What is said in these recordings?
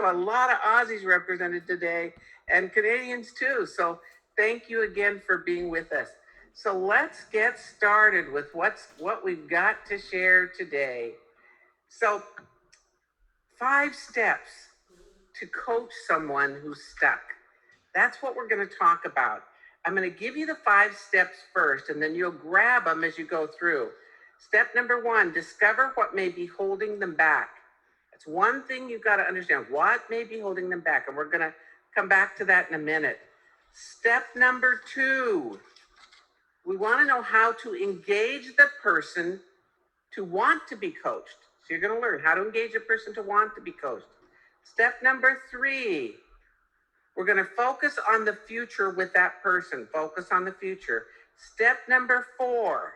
a lot of Aussies represented today and Canadians too. So thank you again for being with us. So let's get started with what we've got to share today. So 5 steps to coach someone who's stuck. That's what we're going to talk about. I'm going to give you the 5 steps first, and then you'll grab them as you go through. Step number 1, discover what may be holding them back. That's one thing you've got to understand. What may be holding them back? And we're going to come back to that in a minute. Step number 2, we want to know how to engage the person to want to be coached. So you're going to learn how to engage a person to want to be coached. Step number 3, we're going to focus on the future with that person. Focus on the future. Step number 4,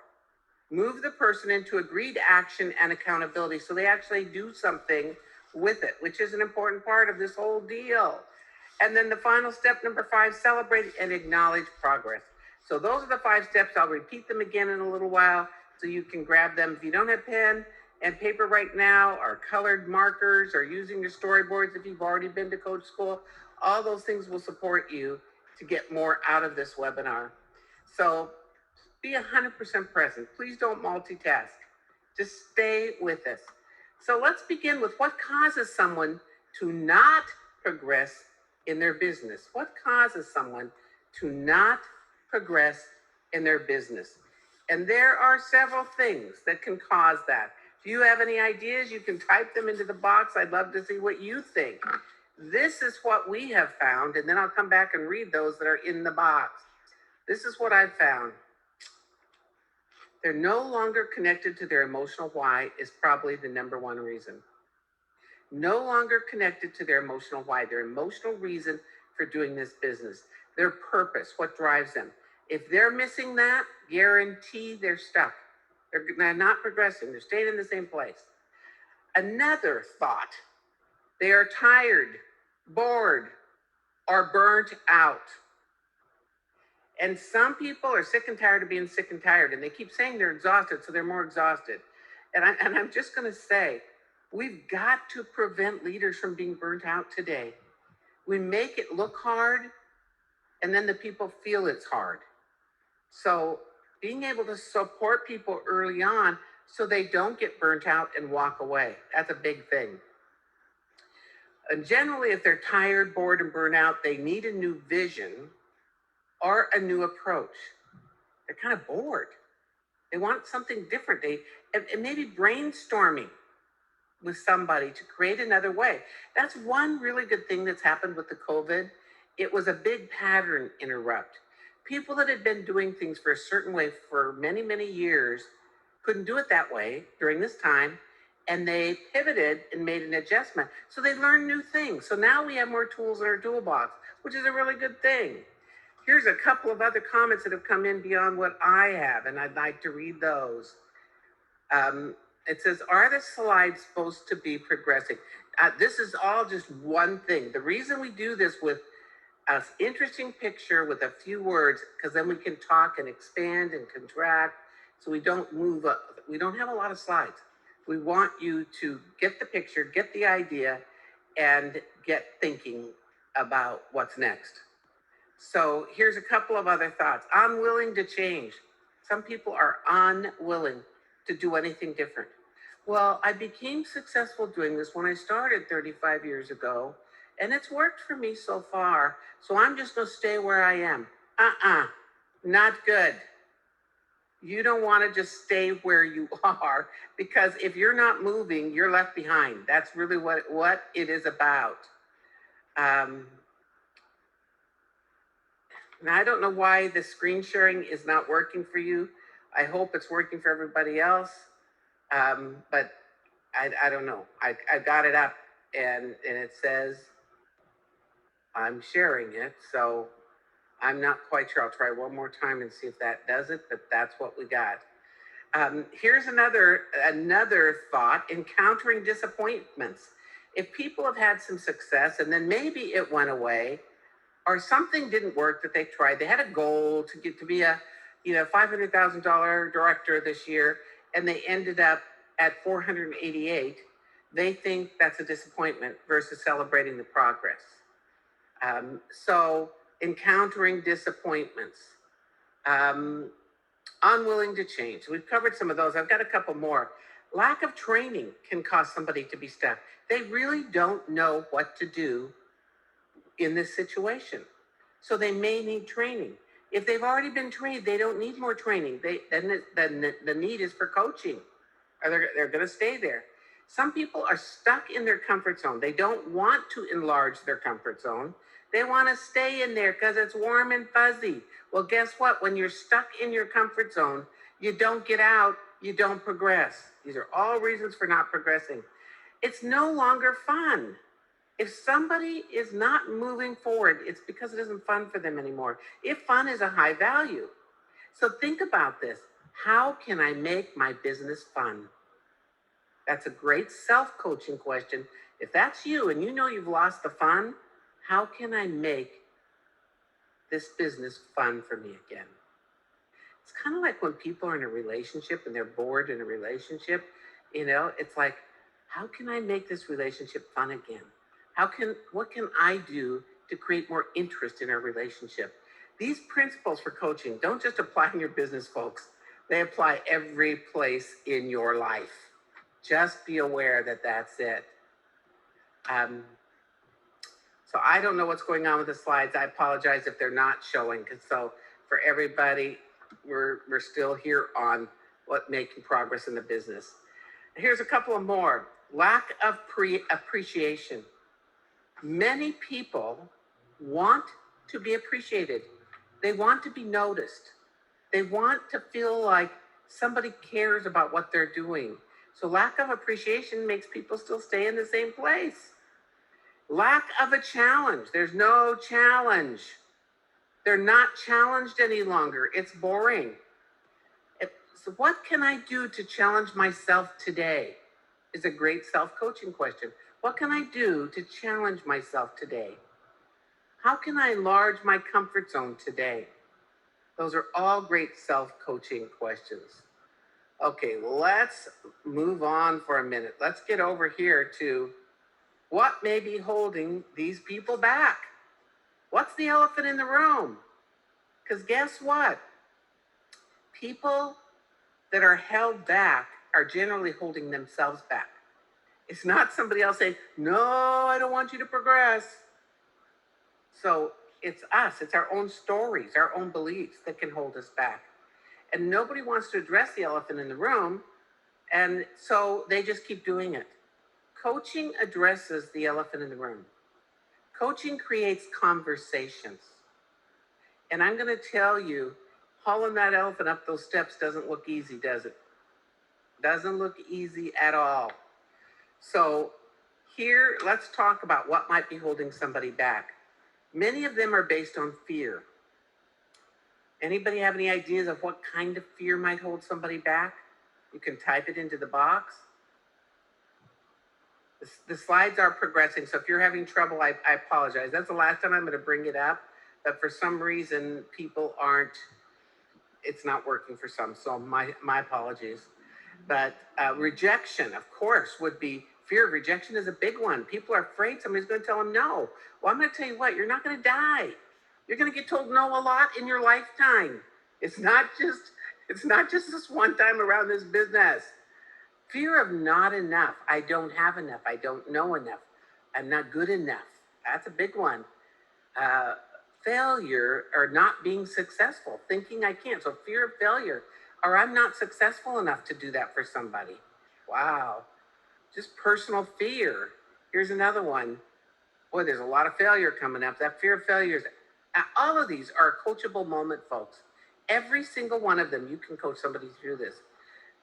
move the person into agreed action and accountability so they actually do something with it, which is an important part of this whole deal. And then the final step, number 5, celebrate and acknowledge progress. So those are the 5 steps. I'll repeat them again in a little while so you can grab them. If you don't have pen and paper right now, or colored markers, or using your storyboards if you've already been to coach school, all those things will support you to get more out of this webinar. So be 100% present. Please don't multitask. Just stay with us. So let's begin with what causes someone to not progress in their business. What causes someone to not progress in their business? And there are several things that can cause that. If you have any ideas, you can type them into the box. I'd love to see what you think. This is what we have found, and then I'll come back and read those that are in the box. This is what I've found. They're no longer connected to their emotional why is probably the number 1 reason. No longer connected to their emotional why, their emotional reason for doing this business, their purpose, what drives them. If they're missing that, guarantee they're stuck. They're not progressing. They're staying in the same place. Another thought, they are tired, bored, or burnt out. And some people are sick and tired of being sick and tired, and they keep saying they're exhausted, so they're more exhausted. And I'm just going to say, we've got to prevent leaders from being burnt out today. We make it look hard, and then the people feel it's hard. So being able to support people early on so they don't get burnt out and walk away, that's a big thing. And generally, if they're tired, bored, and burnt out, they need a new vision or a new approach. They're kind of bored. They want something different. And maybe brainstorming with somebody to create another way. That's one really good thing that's happened with the COVID. It was a big pattern interrupt. People that had been doing things for a certain way for many, many years couldn't do it that way during this time, and they pivoted and made an adjustment. So they learned new things. So now we have more tools in our toolbox, which is a really good thing. Here's a couple of other comments that have come in beyond what I have, and I'd like to read those. It says, are the slides supposed to be progressing? This is all just one thing. The reason we do this with an interesting picture with a few words, because then we can talk and expand and contract, so we don't move up. We don't have a lot of slides. We want you to get the picture, get the idea, and get thinking about what's next. So here's a couple of other thoughts. Unwilling to change. Some people are unwilling to do anything different. Well, I became successful doing this when I started 35 years ago, and it's worked for me so far. So I'm just going to stay where I am. Not good. You don't want to just stay where you are, because if you're not moving, you're left behind. That's really what it is about. Now, I don't know why the screen sharing is not working for you. I hope it's working for everybody else. But I don't know. I got it up and it says I'm sharing it. So I'm not quite sure. I'll try one more time and see if that does it, but that's what we got. Here's another thought, encountering disappointments. If people have had some success and then maybe it went away, or something didn't work that they tried, they had a goal to get to be a $500,000 director this year, and they ended up at 488, they think that's a disappointment versus celebrating the progress. So encountering disappointments, um, unwilling to change. We've covered some of those. I've got a couple more. Lack of training can cause somebody to be stuck. They really don't know what to do in this situation. So they may need training. If they've already been trained, they don't need more training. Then the need is for coaching, or they're going to stay there. Some people are stuck in their comfort zone. They don't want to enlarge their comfort zone. They want to stay in there because it's warm and fuzzy. Well, guess what? When you're stuck in your comfort zone, you don't get out, you don't progress. These are all reasons for not progressing. It's no longer fun. If somebody is not moving forward, it's because it isn't fun for them anymore. If fun is a high value. So think about this. How can I make my business fun? That's a great self-coaching question. If that's you and you know you've lost the fun, how can I make this business fun for me again? It's kind of like when people are in a relationship and they're bored in a relationship, it's like, how can I make this relationship fun again? What can I do to create more interest in our relationship? These principles for coaching don't just apply in your business, folks. They apply every place in your life. Just be aware that that's it. So I don't know what's going on with the slides. I apologize if they're not showing. So for everybody, we're still here on making progress in the business. Here's a couple of more. Lack of appreciation. Many people want to be appreciated. They want to be noticed. They want to feel like somebody cares about what they're doing. So lack of appreciation makes people still stay in the same place. Lack of a challenge. There's no challenge. They're not challenged any longer. It's boring. So what can I do to challenge myself today? Is a great self-coaching question. What can I do to challenge myself today? How can I enlarge my comfort zone today? Those are all great self-coaching questions. Okay, let's move on for a minute. Let's get over here to what may be holding these people back. What's the elephant in the room? Because guess what? People that are held back are generally holding themselves back. It's not somebody else saying, no, I don't want you to progress. So it's us, it's our own stories, our own beliefs that can hold us back. And nobody wants to address the elephant in the room. And so they just keep doing it. Coaching addresses the elephant in the room. Coaching creates conversations. And I'm going to tell you, hauling that elephant up those steps doesn't look easy, does it? Doesn't look easy at all. So here, let's talk about what might be holding somebody back. Many of them are based on fear. Anybody have any ideas of what kind of fear might hold somebody back? You can type it into the box. The slides are progressing, so if you're having trouble, I apologize. That's the last time I'm going to bring it up, but for some reason, people it's not working for some, so my apologies. But rejection, of course, would be fear of rejection is a big one. People are afraid somebody's going to tell them no. Well, I'm going to tell you what, you're not going to die. You're going to get told no a lot in your lifetime. It's not just this one time around this business. Fear of not enough. I don't have enough. I don't know enough. I'm not good enough. That's a big one. Failure or not being successful, thinking I can't. So fear of failure, or I'm not successful enough to do that for somebody. Wow. Just personal fear. Here's another one. Boy, there's a lot of failure coming up. That fear of failure is, all of these are a coachable moment, folks. Every single one of them, you can coach somebody through this.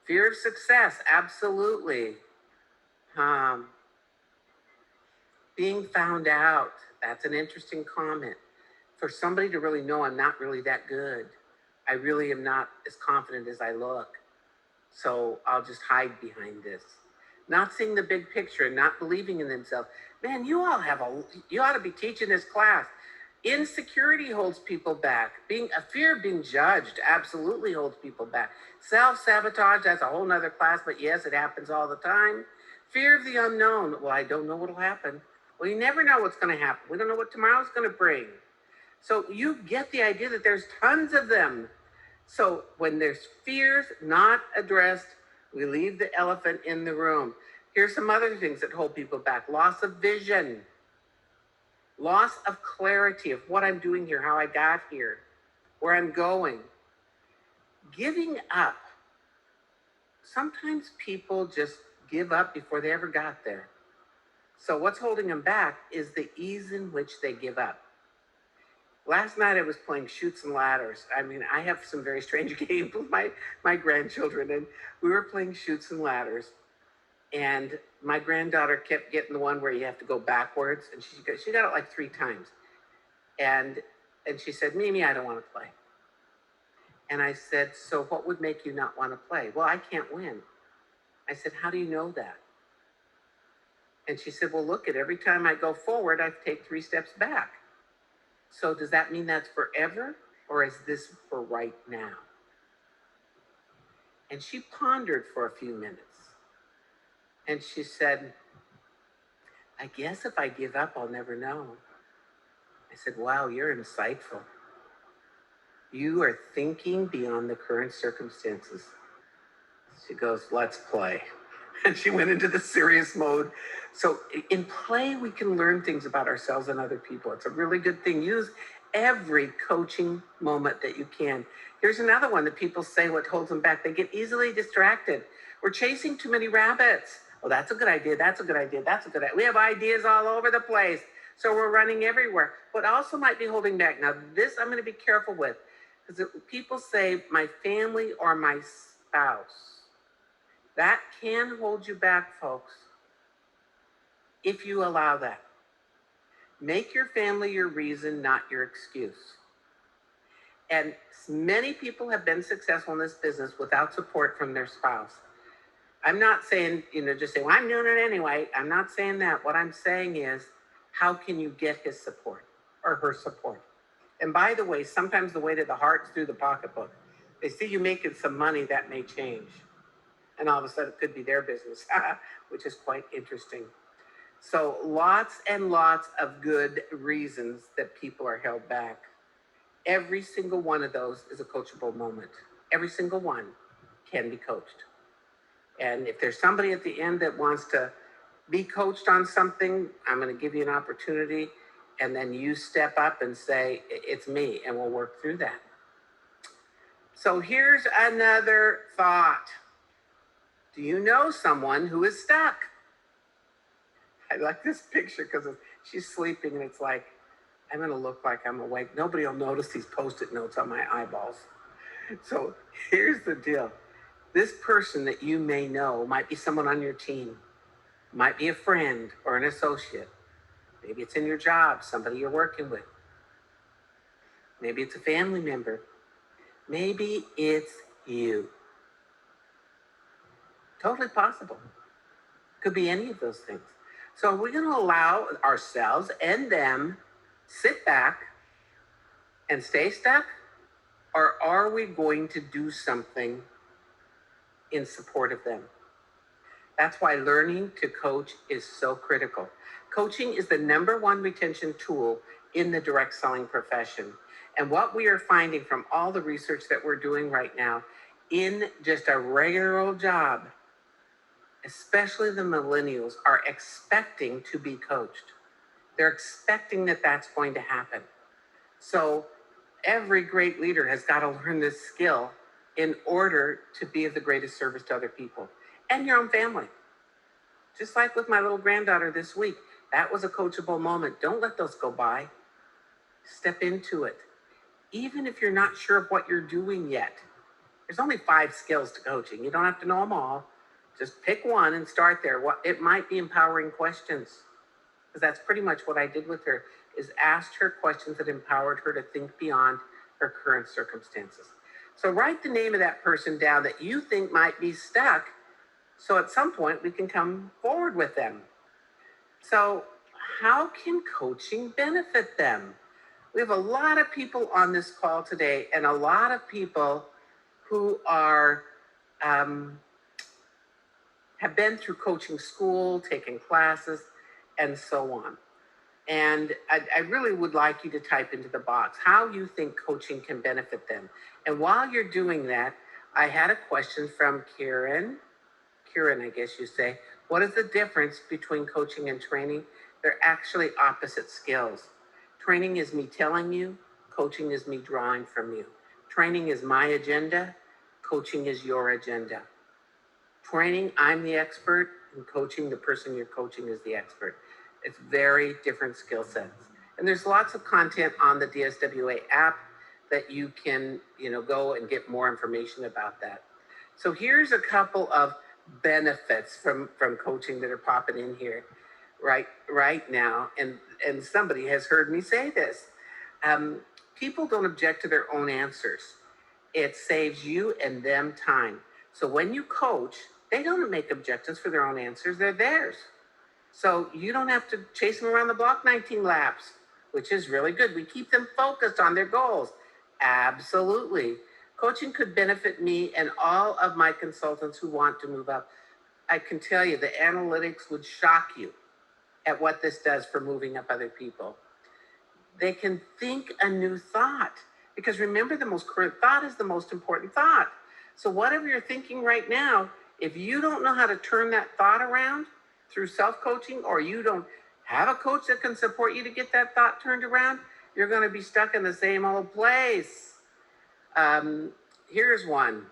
Fear of success, absolutely. Being found out, that's an interesting comment. For somebody to really know I'm not really that good. I really am not as confident as I look. So I'll just hide behind this. Not seeing the big picture and not believing in themselves. Man, you ought to be teaching this class. Insecurity holds people back. A fear of being judged absolutely holds people back. Self-sabotage, that's a whole nother class, but yes, it happens all the time. Fear of the unknown. Well, I don't know what'll happen. Well, you never know what's going to happen. We don't know what tomorrow's going to bring. So you get the idea that there's tons of them. So when there's fears not addressed, we leave the elephant in the room. Here's some other things that hold people back. Loss of vision, loss of clarity of what I'm doing here, how I got here, where I'm going. Giving up. Sometimes people just give up before they ever got there. So what's holding them back is the ease in which they give up. Last night I was playing Chutes and Ladders. I mean, I have some very strange games with my grandchildren, and we were playing Chutes and Ladders. And my granddaughter kept getting the one where you have to go backwards, and she got it like 3 times. And she said, Mimi, I don't want to play. And I said, so what would make you not want to play? Well, I can't win. I said, how do you know that? And she said, well, look, at every time I go forward, I take 3 steps back. So does that mean that's forever, or is this for right now? And she pondered for a few minutes. And she said, I guess if I give up, I'll never know. I said, wow, you're insightful. You are thinking beyond the current circumstances. She goes, let's play. And she went into the serious mode. So in play, we can learn things about ourselves and other people. It's a really good thing. Use every coaching moment that you can. Here's another one that people say what holds them back. They get easily distracted. We're chasing too many rabbits. Oh, that's a good idea. That's a good idea. That's a good idea. We have ideas all over the place. So we're running everywhere. What also might be holding back. Now, this I'm going to be careful with. Because people say my family or my spouse. That can hold you back, folks, if you allow that. Make your family your reason, not your excuse. And many people have been successful in this business without support from their spouse. I'm not saying, just say, well, I'm doing it anyway. I'm not saying that. What I'm saying is, how can you get his support or her support? And by the way, sometimes the way to the heart's through the pocketbook. They see you making some money, that may change. And all of a sudden it could be their business, which is quite interesting. So lots and lots of good reasons that people are held back. Every single one of those is a coachable moment. Every single one can be coached. And if there's somebody at the end that wants to be coached on something, I'm going to give you an opportunity, and then you step up and say, it's me, and we'll work through that. So here's another thought. Do you know someone who is stuck? I like this picture because she's sleeping and it's like, I'm going to look like I'm awake. Nobody will notice these Post-it notes on my eyeballs. So here's the deal. This person that you may know might be someone on your team, might be a friend or an associate. Maybe it's in your job, somebody you're working with. Maybe it's a family member. Maybe it's you. Totally possible. Could be any of those things. So we're going to allow ourselves and them sit back and stay stuck, or are we going to do something in support of them? That's why learning to coach is so critical. Coaching is the #1 retention tool in the direct selling profession. And what we are finding from all the research that we're doing right now, in just a regular old job, especially the millennials, are expecting to be coached. They're expecting that that's going to happen. So every great leader has got to learn this skill in order to be of the greatest service to other people and your own family. Just like with my little granddaughter this week, that was a coachable moment. Don't let those go by. Step into it. Even if you're not sure of what you're doing yet, there's only 5 skills to coaching. You don't have to know them all. Just pick one and start there. It might be empowering questions, because that's pretty much what I did with her, is asked her questions that empowered her to think beyond her current circumstances. So write the name of that person down that you think might be stuck, so at some point we can come forward with them. So how can coaching benefit them? We have a lot of people on this call today, and a lot of people who are have been through coaching school, taken classes, and so on. And I really would like you to type into the box how you think coaching can benefit them. And while you're doing that, I had a question from Kieran. Kieran, I guess you say, what is the difference between coaching and training? They're actually opposite skills. Training is me telling you, coaching is me drawing from you. Training is my agenda, coaching is your agenda. Training, I'm the expert, and coaching, the person you're coaching is the expert. It's very different skill sets. And there's lots of content on the DSWA app that you can, go and get more information about that. So here's a couple of benefits from coaching that are popping in here right now. And somebody has heard me say this. People don't object to their own answers. It saves you and them time. So when you coach, they don't make objections for their own answers, they're theirs. So you don't have to chase them around the block 19 laps, which is really good. We keep them focused on their goals. Absolutely. Coaching could benefit me and all of my consultants who want to move up. I can tell you the analytics would shock you at what this does for moving up other people. They can think a new thought, because remember, the most current thought is the most important thought. So whatever you're thinking right now, if you don't know how to turn that thought around through self-coaching, or you don't have a coach that can support you to get that thought turned around, you're going to be stuck in the same old place. Here's one.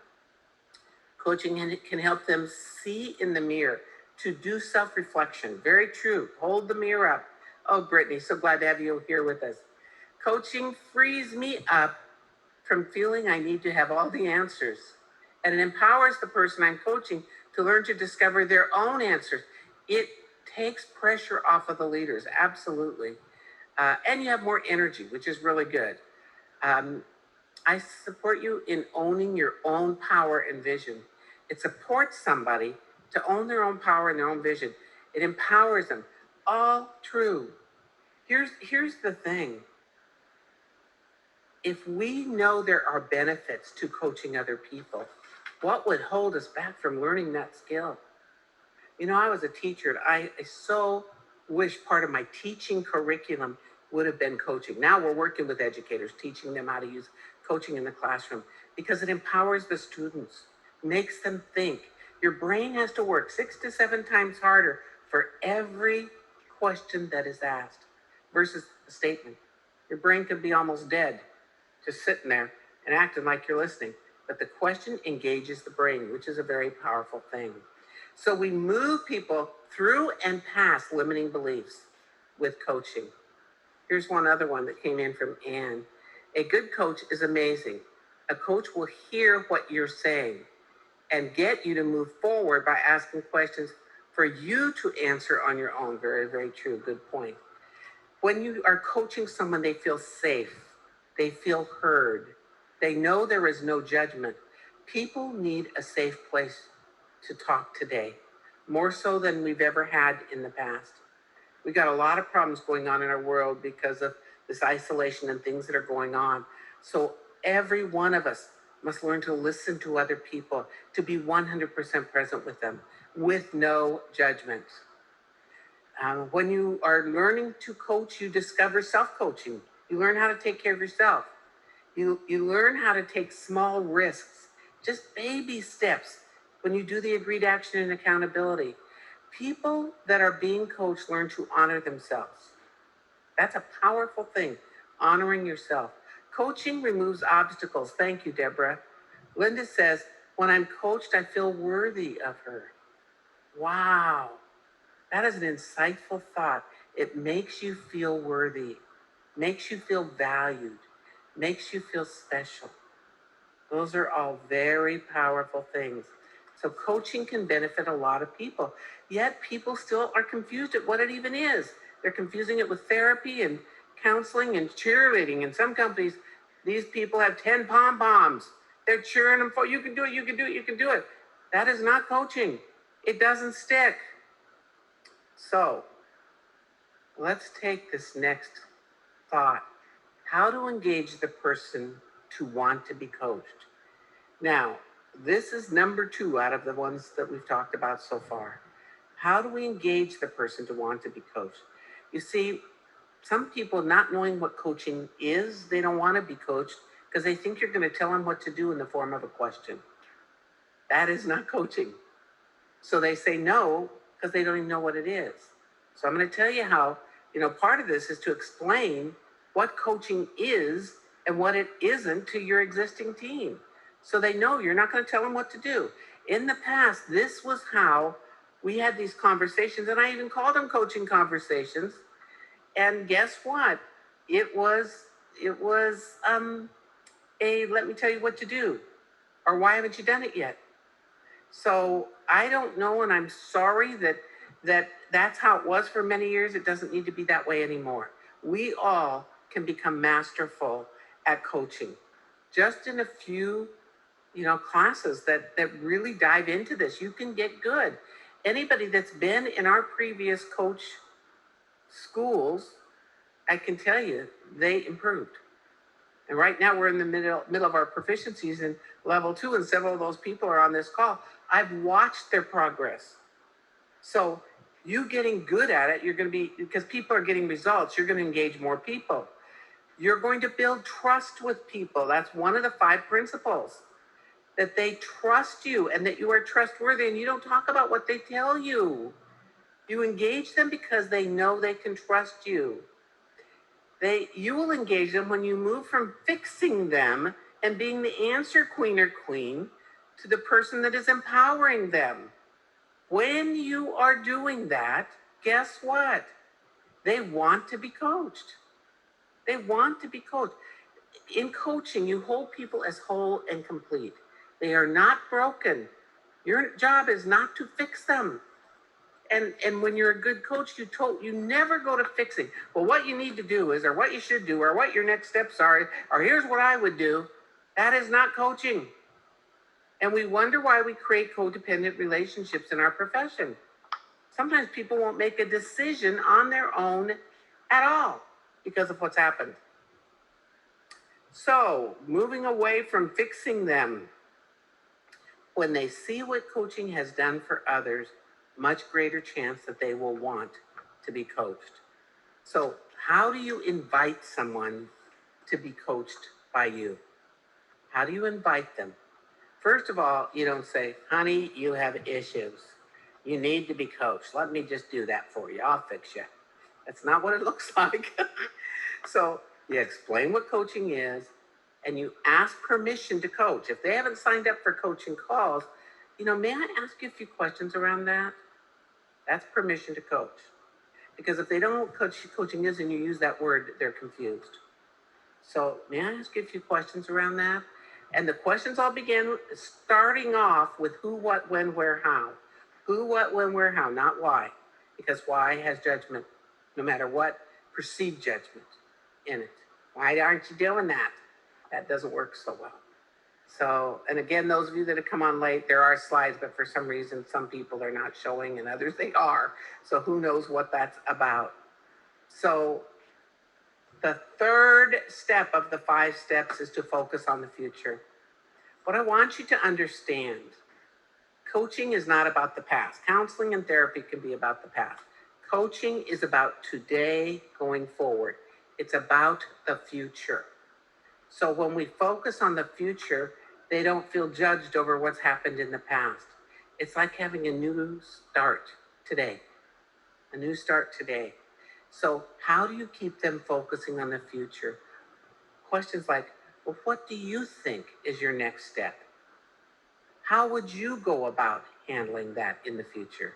Coaching can help them see in the mirror, to do self-reflection. Very true. Hold the mirror up. Oh, Brittany, so glad to have you here with us. Coaching frees me up from feeling I need to have all the answers. And it empowers the person I'm coaching to learn to discover their own answers. It takes pressure off of the leaders, absolutely. And you have more energy, which is really good. I support you in owning your own power and vision. It supports somebody to own their own power and their own vision. It empowers them. All true. Here's the thing. If we know there are benefits to coaching other people, what would hold us back from learning that skill? I was a teacher, and I so wish part of my teaching curriculum would have been coaching. Now we're working with educators, teaching them how to use coaching in the classroom, because it empowers the students, makes them think. Your brain has to work 6 to 7 times harder for every question that is asked versus the statement. Your brain could be almost dead, just sitting there and acting like you're listening. But the question engages the brain, which is a very powerful thing. So we move people through and past limiting beliefs with coaching. Here's one other one that came in from Anne. A good coach is amazing. A coach will hear what you're saying and get you to move forward by asking questions for you to answer on your own. Very, very true. Good point. When you are coaching someone, they feel safe. They feel heard. They know there is no judgment. People need a safe place to talk today, more so than we've ever had in the past. We got a lot of problems going on in our world because of this isolation and things that are going on. So every one of us must learn to listen to other people, to be 100% present with them, with no judgment. When you are learning to coach, you discover self-coaching. You learn how to take care of yourself. You learn how to take small risks, just baby steps when you do the agreed action and accountability. People that are being coached learn to honor themselves. That's a powerful thing, honoring yourself. Coaching removes obstacles. Thank you, Deborah. Linda says, when I'm coached, I feel worthy of her. Wow, that is an insightful thought. It makes you feel worthy, makes you feel valued, makes you feel special. Those are all very powerful things. So coaching can benefit a lot of people, yet people still are confused at what it even is. They're confusing it with therapy and counseling and cheerleading. In some companies, these people have 10 pom-poms. They're cheering them for, you can do it, you can do it, you can do it. That is not coaching. It doesn't stick. So let's take this next thought. How to engage the person to want to be coached. Now, This is number 2 out of the ones that we've talked about so far. How do we engage the person to want to be coached? You see, some people not knowing what coaching is, they don't want to be coached because they think you're going to tell them what to do in the form of a question. That is not coaching. So they say no because they don't even know what it is. So I'm going to tell you how, part of this is to explain what coaching is and what it isn't to your existing team. So they know you're not going to tell them what to do. In the past, this was how we had these conversations, and I even called them coaching conversations. And guess what? It was a let me tell you what to do, or why haven't you done it yet? So I don't know, and I'm sorry that's how it was for many years. It doesn't need to be that way anymore. We all can become masterful at coaching, just in a few, classes that really dive into this. You can get good. Anybody that's been in our previous coach schools, I can tell you, they improved. And right now we're in the middle of our proficiencies in level 2, and several of those people are on this call. I've watched their progress. So you getting good at it, you're going to be, because people are getting results, you're going to engage more people. You're going to build trust with people. That's one of the 5 principles, that they trust you and that you are trustworthy, and you don't talk about what they tell you. You engage them because they know they can trust you. You will engage them when you move from fixing them and being the answer queen or queen to the person that is empowering them. When you are doing that, guess what? They want to be coached. They want to be coached. In coaching, you hold people as whole and complete. They are not broken. Your job is not to fix them. And when you're a good coach, you never go to fixing. Well, what you need to do is, or what you should do, or what your next steps are, or here's what I would do. That is not coaching. And we wonder why we create codependent relationships in our profession. Sometimes people won't make a decision on their own at all because of what's happened. So, moving away from fixing them, when they see what coaching has done for others, much greater chance that they will want to be coached. So how do you invite someone to be coached by you? How do you invite them? First of all, you don't say, honey, you have issues. You need to be coached. Let me just do that for you. I'll fix you. That's not what it looks like. So you explain what coaching is, and you ask permission to coach. If they haven't signed up for coaching calls, may I ask you a few questions around that? That's permission to coach. Because if they don't know what coaching is and you use that word, they're confused. So may I ask you a few questions around that? And the questions all begin starting off with who, what, when, where, how. Who, what, when, where, how, not why. Because why has judgment, no matter what, perceived judgment in it. Why aren't you doing that? That doesn't work so well. So, and again, those of you that have come on late, there are slides, but for some reason, some people are not showing and others they are. So who knows what that's about. So the third step of the 5 steps is to focus on the future. What I want you to understand, coaching is not about the past. Counseling and therapy can be about the past. Coaching is about today going forward. It's about the future. So when we focus on the future, they don't feel judged over what's happened in the past. It's like having a new start today. A new start today. So how do you keep them focusing on the future? Questions like, well, what do you think is your next step? How would you go about handling that in the future?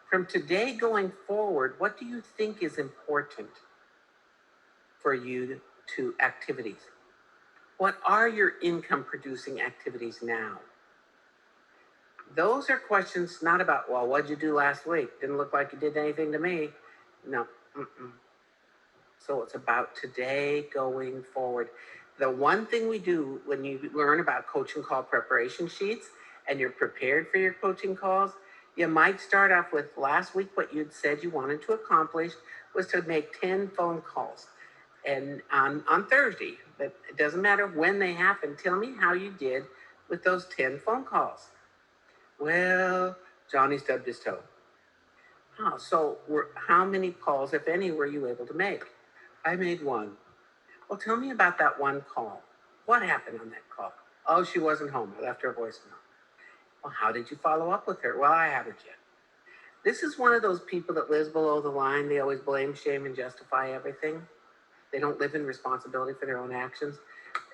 From today going forward, what do you think is important for you to activities? What are your income producing activities now? Those are questions not about, well, what'd you do last week? Didn't look like you did anything to me. No. So it's about today going forward. The one thing we do when you learn about coaching call preparation sheets and you're prepared for your coaching calls, you might start off with last week what you'd said you wanted to accomplish was to make 10 phone calls. And on Thursday, but it doesn't matter when they happen. Tell me how you did with those 10 phone calls? Well, Johnny stubbed his toe. Oh, so how many calls, if any, were you able to make? I made one. Well, tell me about that one call. What happened on that call? Oh, she wasn't home. I left her a voicemail. Well, how did you follow up with her? Well, I haven't yet. This is one of those people that lives below the line. They always blame, shame, and justify everything. They don't live in responsibility for their own actions.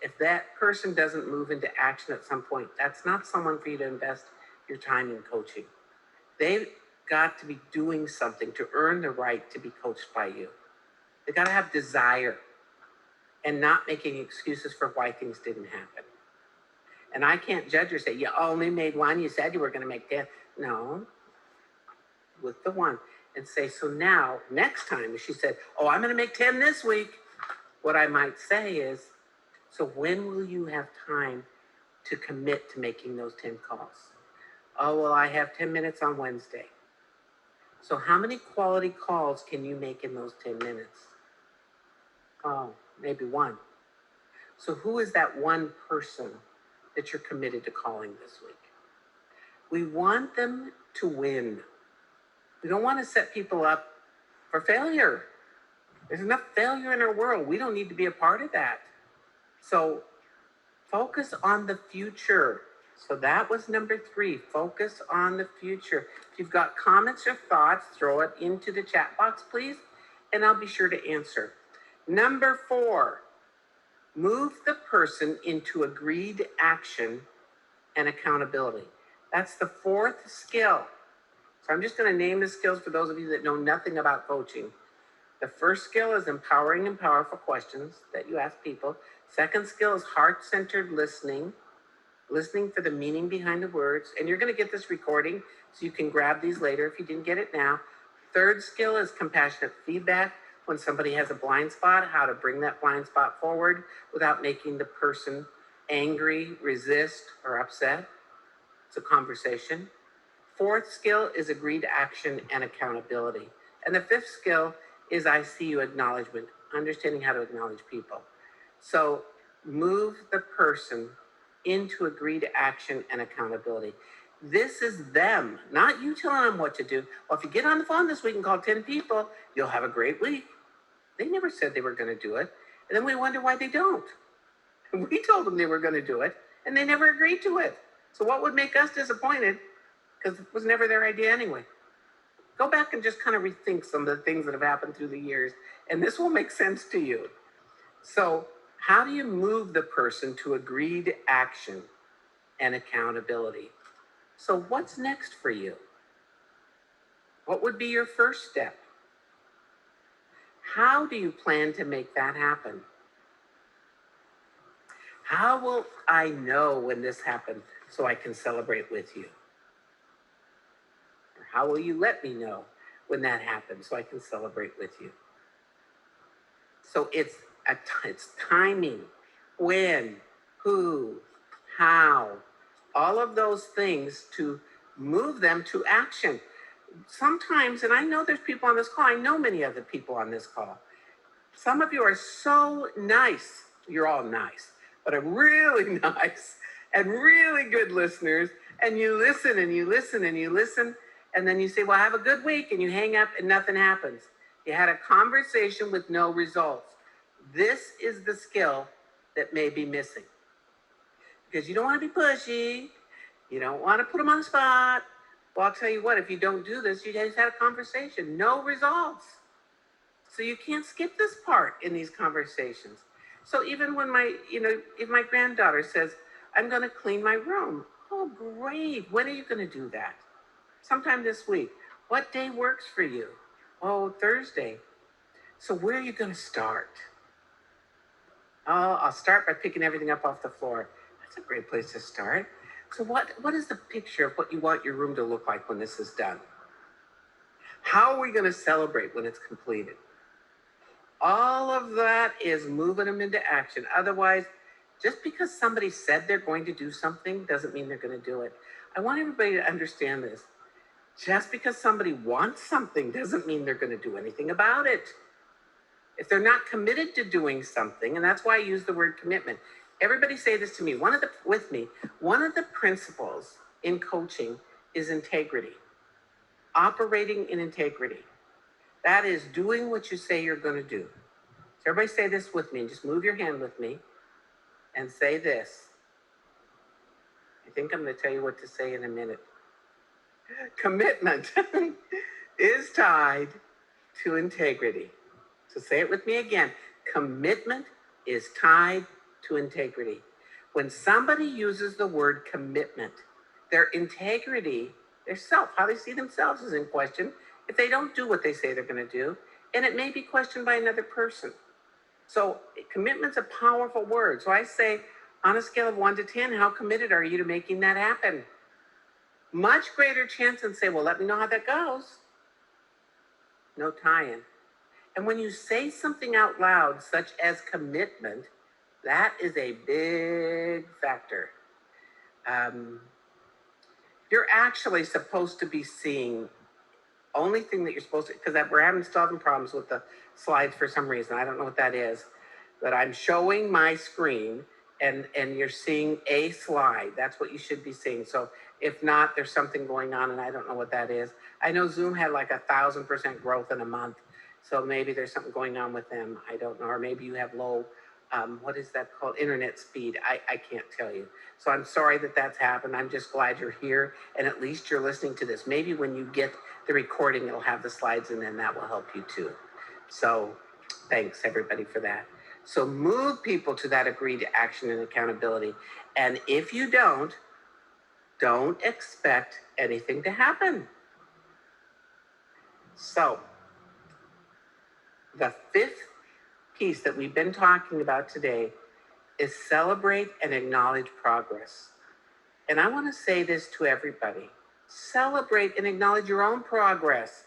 If that person doesn't move into action at some point, that's not someone for you to invest your time in coaching. They've got to be doing something to earn the right to be coached by you. They got to have desire and not making excuses for why things didn't happen. And I can't judge or say, you only made one, you said you were going to make 10. No, with the one. And say, so now, next time, if she said, oh, I'm going to make 10 this week, what I might say is, so when will you have time to commit to making those 10 calls? Oh, well, I have 10 minutes on Wednesday. So how many quality calls can you make in those 10 minutes? Oh, maybe one. So who is that one person that you're committed to calling this week? We want them to win. We don't want to set people up for failure. There's enough failure in our world. We don't need to be a part of that. So focus on the future. So that was number 3, focus on the future. If you've got comments or thoughts, throw it into the chat box, please, and I'll be sure to answer. Number 4, move the person into agreed action and accountability. That's the 4th skill. So I'm just going to name the skills for those of you that know nothing about coaching. The first skill is empowering and powerful questions that you ask people. Second skill is heart-centered listening for the meaning behind the words. And you're going to get this recording, so you can grab these later if you didn't get it now. Third skill is compassionate feedback. When somebody has a blind spot, how to bring that blind spot forward without making the person angry, resist, or upset. It's a conversation. Fourth skill is agreed action and accountability. And the 5th skill is I see you acknowledgement, understanding how to acknowledge people. So move the person into agreed action and accountability. This is them, not you telling them what to do. Well, if you get on the phone this week and call 10 people, you'll have a great week. They never said they were going to do it. And then we wonder why they don't. We told them they were going to do it, and they never agreed to it. So what would make us disappointed? Because it was never their idea anyway. Go back and just kind of rethink some of the things that have happened through the years, and this will make sense to you. So how do you move the person to agreed action and accountability? So what's next for you? What would be your first step? How do you plan to make that happen? How will I know when this happens so I can celebrate with you? Or how will you let me know when that happens so I can celebrate with you? So it's timing, when, who, how, all of those things to move them to action. Sometimes, and I know there's people on this call, I know many other people on this call. Some of you are so nice. You're all nice, but are really nice and really good listeners. And you listen and you listen and you listen. And then you say, well, have a good week. And you hang up and nothing happens. You had a conversation with no results. This is the skill that may be missing. Because you don't want to be pushy. You don't want to put them on the spot. Well, I'll tell you what, if you don't do this, you just had a conversation, no results. So you can't skip this part in these conversations. So even when if my granddaughter says, I'm going to clean my room. Oh, great. When are you going to do that? Sometime this week. What day works for you? Oh, Thursday. So where are you going to start? Oh, I'll start by picking everything up off the floor. That's a great place to start. So what is the picture of what you want your room to look like when this is done? How are we going to celebrate when it's completed? All of that is moving them into action. Otherwise, just because somebody said they're going to do something doesn't mean they're going to do it. I want everybody to understand this. Just because somebody wants something doesn't mean they're going to do anything about it. If they're not committed to doing something, and that's why I use the word commitment. Everybody say this to me. One of the principles in coaching is integrity. Operating in integrity. That is doing what you say you're going to do. So everybody say this with me and just move your hand with me and say this. I think I'm going to tell you what to say in a minute. Commitment is tied to integrity. So say it with me again. Commitment is tied to integrity. When somebody uses the word commitment, their integrity, their self, how they see themselves is in question if they don't do what they say they're going to do, and it may be questioned by another person. So commitment's a powerful word. So I say, on a scale of 1 to 10, how committed are you to making that happen? Much greater chance than say, well, let me know how that goes. No tie-in. And when you say something out loud, such as commitment, that is a big factor. You're actually supposed to be seeing, only thing that you're supposed to, because we're having problems with the slides for some reason. I don't know what that is, but I'm showing my screen and you're seeing a slide. That's what you should be seeing. So if not, there's something going on and I don't know what that is. I know Zoom had like 1,000% growth in a month. So maybe there's something going on with them. I don't know. Or maybe you have low, what is that called? Internet speed. I can't tell you. So I'm sorry that that's happened. I'm just glad you're here and at least you're listening to this. Maybe when you get the recording, it'll have the slides and then that will help you too. So thanks everybody for that. So move people to that agreed action and accountability. And if you don't expect anything to happen. So the fifth piece that we've been talking about today is celebrate and acknowledge progress. And I want to say this to everybody. Celebrate and acknowledge your own progress.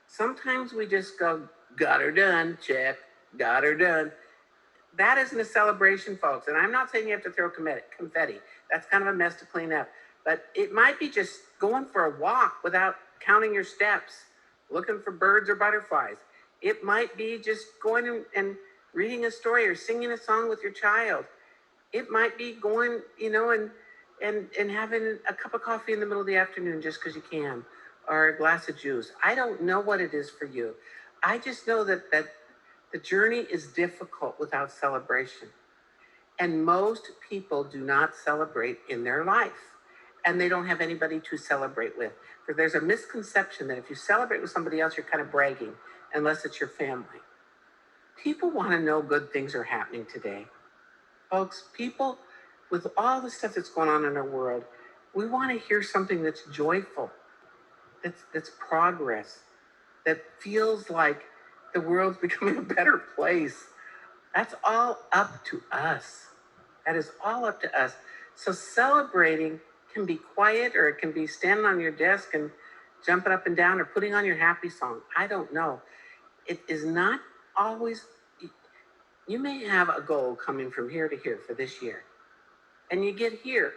Sometimes we just go, got her done, check, got her done. That isn't a celebration, folks. And I'm not saying you have to throw confetti. That's kind of a mess to clean up. But it might be just going for a walk without counting your steps, looking for birds or butterflies. It might be just going and reading a story or singing a song with your child. It might be going, and having a cup of coffee in the middle of the afternoon just because you can, or a glass of juice. I don't know what it is for you. I just know that the journey is difficult without celebration. And most people do not celebrate in their life. And they don't have anybody to celebrate with. For there's a misconception that if you celebrate with somebody else, you're kind of bragging, unless it's your family. People want to know good things are happening today. Folks, people, with all the stuff that's going on in our world, we want to hear something that's joyful, that's progress, that feels like the world's becoming a better place. That's all up to us. That is all up to us. So celebrating can be quiet, or it can be standing on your desk and jumping up and down or putting on your happy song. I don't know. It is not always, you may have a goal coming from here to here for this year, and you get here.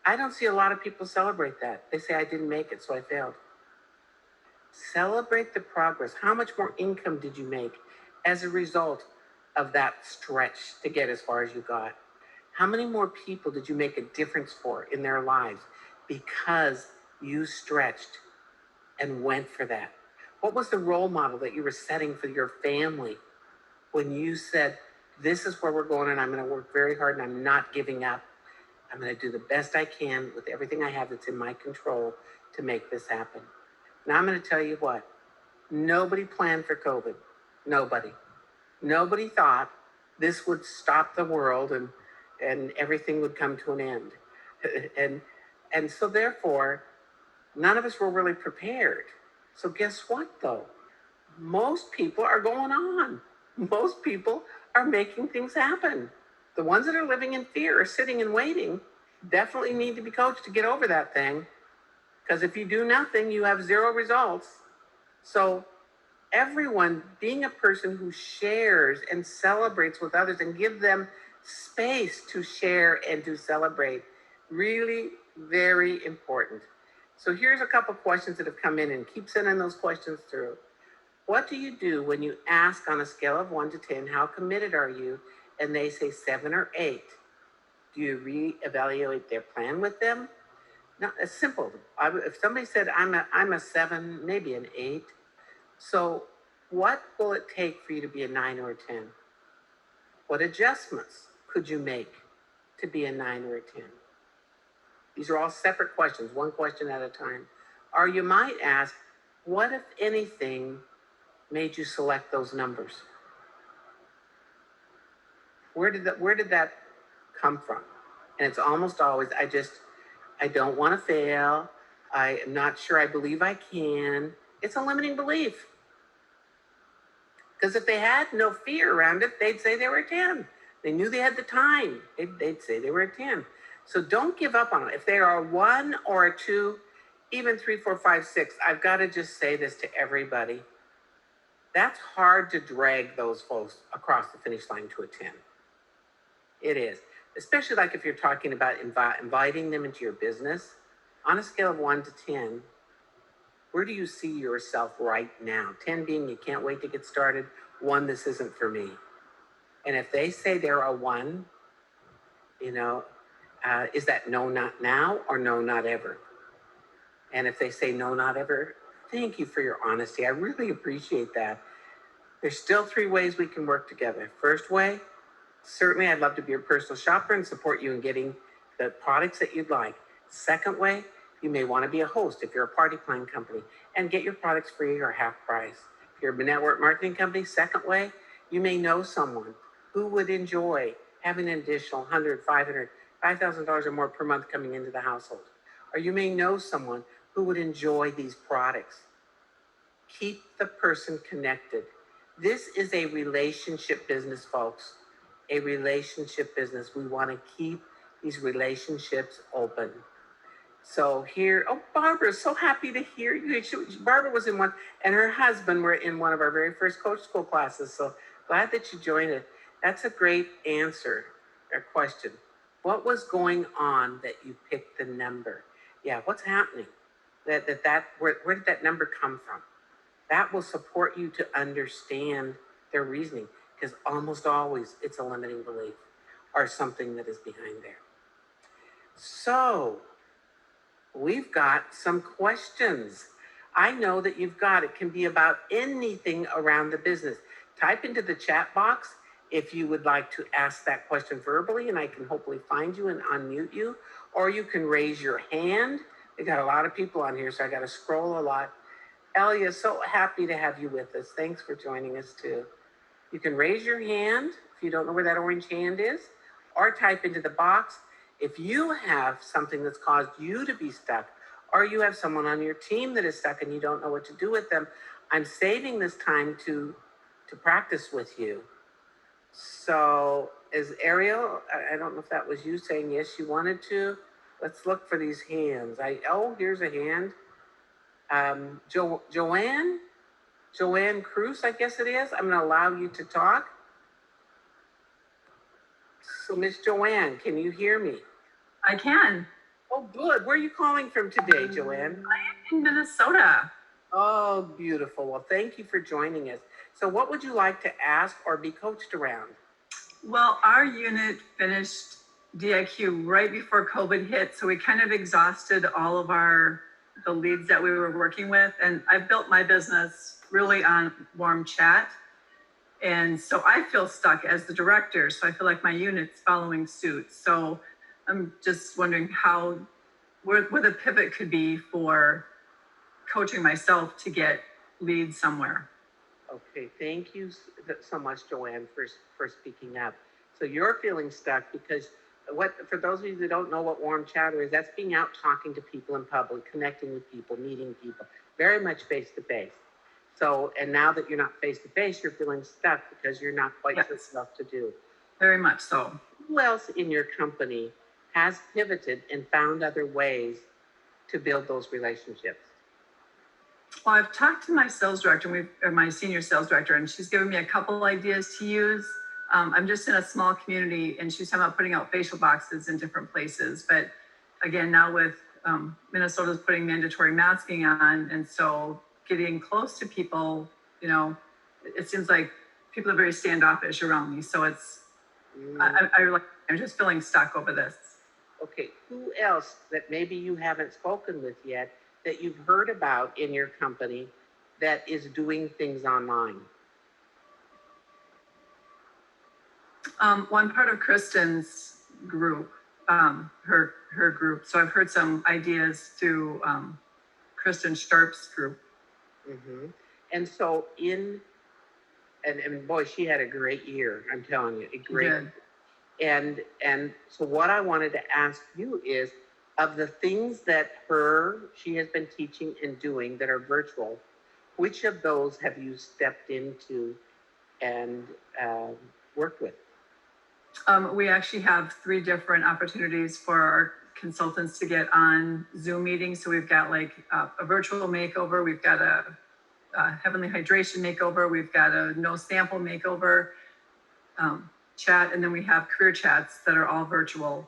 I don't see a lot of people celebrate that. They say, I didn't make it, so I failed. Celebrate the progress. How much more income did you make as a result of that stretch to get as far as you got? How many more people did you make a difference for in their lives because you stretched and went for that? What was the role model that you were setting for your family when you said, this is where we're going and I'm going to work very hard and I'm not giving up. I'm going to do the best I can with everything I have that's in my control to make this happen. Now I'm going to tell you what, nobody planned for COVID. Nobody thought this would stop the world and everything would come to an end. And so therefore, none of us were really prepared. So guess what though? Most people are going on. Most people are making things happen. The ones that are living in fear are sitting and waiting. Definitely need to be coached to get over that thing. Because if you do nothing, you have zero results. So everyone being a person who shares and celebrates with others and give them space to share and to celebrate, really very important. So here's a couple questions that have come in, and keep sending those questions through. What do you do when you ask on a scale of 1 to 10, how committed are you? and they say 7 or 8, do you reevaluate their plan with them? Not as simple. If somebody said I'm a 7, maybe an 8, so what will it take for you to be a 9 or a 10? What adjustments could you make to be a 9 or a 10? These are all separate questions, one question at a time. Or you might ask, what, if anything, made you select those numbers? Where did that come from? And it's almost always, I don't want to fail. I am not sure I believe I can. It's a limiting belief. Because if they had no fear around it, they'd say they were a 10. They knew they had the time. They'd say they were a 10. So don't give up on it. If they are a 1 or a 2, even 3, 4, 5, 6, I've got to just say this to everybody. That's hard to drag those folks across the finish line to a 10. It is. Especially like if you're talking about inviting them into your business. On a scale of 1 to 10, where do you see yourself right now? 10 being you can't wait to get started. 1, this isn't for me. And if they say they're a 1, is that no, not now, or no, not ever? And if they say no, not ever, thank you for your honesty. I really appreciate that. There's still 3 ways we can work together. First way, certainly I'd love to be your personal shopper and support you in getting the products that you'd like. Second way, you may want to be a host if you're a party plan company and get your products free or half price. If you're a network marketing company, second way, you may know someone who would enjoy having an additional $100, $500, $5,000 or more per month coming into the household. Or you may know someone who would enjoy these products. Keep the person connected. This is a relationship business, folks. A relationship business. We want to keep these relationships open. So here, Barbara, so happy to hear you. Barbara was in one, and her husband were in one of our very first Coach School classes. So glad that you joined it. That's a great answer, or question. What was going on that you picked the number? Yeah, what's happening? Where did that number come from? That will support you to understand their reasoning, because almost always it's a limiting belief or something that is behind there. So we've got some questions. I know that you've got, it can be about anything around the business. Type into the chat box if you would like to ask that question verbally, and I can hopefully find you and unmute you, or you can raise your hand. We got a lot of people on here, so I got to scroll a lot. Elia, so happy to have you with us. Thanks for joining us too. You can raise your hand if you don't know where that orange hand is, or type into the box. If you have something that's caused you to be stuck, or you have someone on your team that is stuck and you don't know what to do with them, I'm saving this time to practice with you. So is Ariel, I don't know if that was you saying yes, you wanted to. Let's look for these hands. Here's a hand. Joanne Cruz, I guess it is. I'm going to allow you to talk. So Miss Joanne, can you hear me? I can. Oh, good. Where are you calling from today, Joanne? I am in Minnesota. Oh, beautiful. Well, thank you for joining us. So what would you like to ask or be coached around? Well, our unit finished DIQ right before COVID hit, so we kind of exhausted all of the leads that we were working with. And I've built my business really on warm chat. And so I feel stuck as the director. So I feel like my unit's following suit. So I'm just wondering where the pivot could be for coaching myself to get leads somewhere. Okay, thank you so much, Joanne, for speaking up. So you're feeling stuck because for those of you that don't know what warm chatter is, that's being out talking to people in public, connecting with people, meeting people, very much face to face. So, and now that you're not face to face, you're feeling stuck because you're not quite sure what to do. Very much so. Who else in your company has pivoted and found other ways to build those relationships? Well, I've talked to my sales director, my senior sales director, and she's given me a couple ideas to use. I'm just in a small community, and she's talking about putting out facial boxes in different places. But again, now with Minnesota's putting mandatory masking on, and so getting close to people, it seems like people are very standoffish around me. So it's Mm, I'm just feeling stuck over this. okay, who else that maybe you haven't spoken with yet that you've heard about in your company that is doing things online? One part of Kristen's group, her group. So I've heard some ideas through Kristen Sharp's group. Mm-hmm. And so and boy, she had a great year. I'm telling you, a She great. did. And so what I wanted to ask you is, of the things that she has been teaching and doing that are virtual, which of those have you stepped into and um, worked with? We actually have 3 different opportunities for our consultants to get on Zoom meetings. So we've got like a virtual makeover, we've got a heavenly hydration makeover, we've got a no sample makeover chat, and then we have career chats that are all virtual.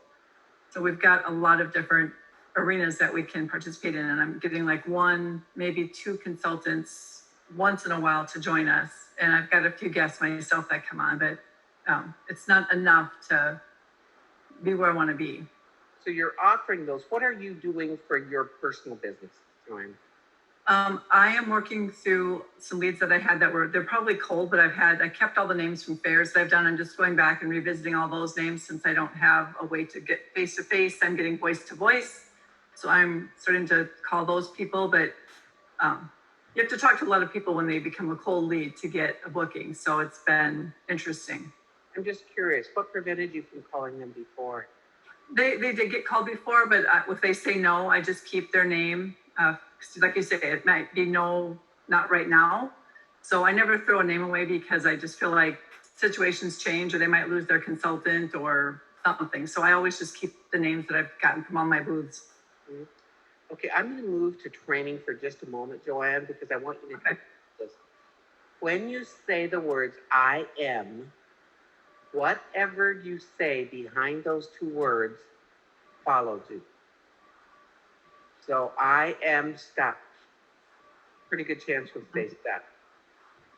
So we've got a lot of different arenas that we can participate in, and I'm getting like 1, maybe 2 consultants once in a while to join us. And I've got a few guests myself that come on, but it's not enough to be where I want to be. So you're offering those. What are you doing for your personal business, Joanne? I am working through some leads that I had they're probably cold, but I kept all the names from fairs that I've done. I'm just going back and revisiting all those names since I don't have a way to get face to face. I'm getting voice to voice. So I'm starting to call those people, but you have to talk to a lot of people when they become a cold lead to get a booking. So it's been interesting. I'm just curious, what prevented you from calling them before? They did get called before, but if they say no, I just keep their name. Like you say, it might be no, not right now. So I never throw a name away because I just feel like situations change or they might lose their consultant or something. So I always just keep the names that I've gotten from all my booths. Mm-hmm. Okay, I'm going to move to training for just a moment, Joanne, because I want you to do this. When you say the words I am, whatever you say behind those 2 words follows you. So I am stuck. Pretty good chance you'll stay stuck.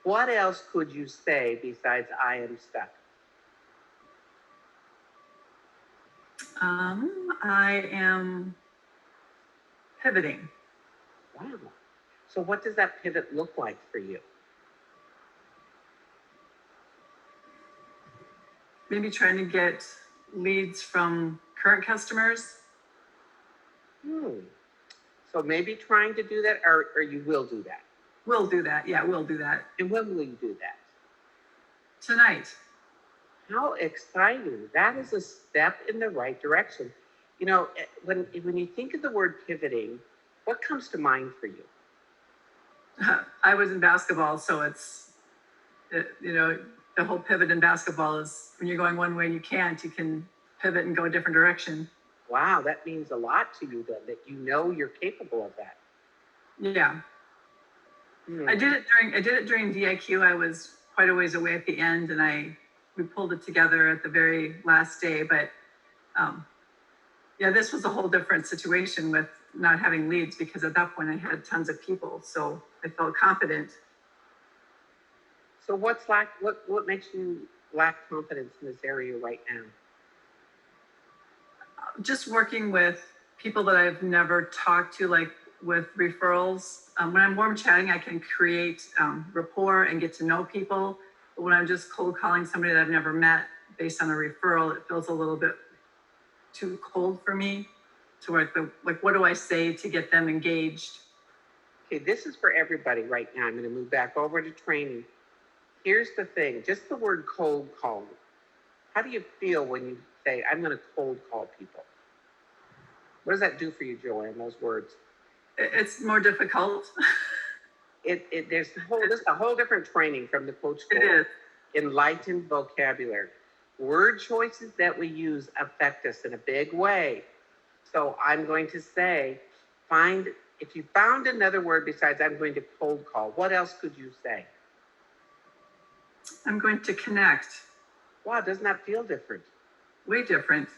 What else could you say besides I am stuck? I am pivoting. Wow. So what does that pivot look like for you? Maybe trying to get leads from current customers. So maybe trying to do that, or you will do that. We'll do that. Yeah, we'll do that. And when will you do that? Tonight. How exciting. That is a step in the right direction. You know, when you think of the word pivoting, what comes to mind for you? I was in basketball, so the whole pivot in basketball is when you're going one way and you can pivot and go a different direction. Wow, that means a lot to you then, that you know you're capable of that. Yeah. I did it during DIQ. I was quite a ways away at the end, and we pulled it together at the very last day. But yeah, this was a whole different situation with not having leads because at that point I had tons of people, so I felt confident. So what makes you lack confidence in this area right now? Just working with people that I've never talked to, like with referrals. When I'm warm chatting, I can create rapport and get to know people. But when I'm just cold calling somebody that I've never met based on a referral, it feels a little bit too cold for me. To like, what do I say to get them engaged? Okay, this is for everybody right now. I'm going to move back over to training. Here's the thing, just the word cold call. How do you feel when you say, I'm going to cold call people? What does that do for you, Joanne, those words? It's more difficult. This is a whole different training from the coach school. It is. Enlightened vocabulary. Word choices that we use affect us in a big way. So I'm going to say, if you found another word besides I'm going to cold call, what else could you say? I'm going to connect. Wow, doesn't that feel different? Way different.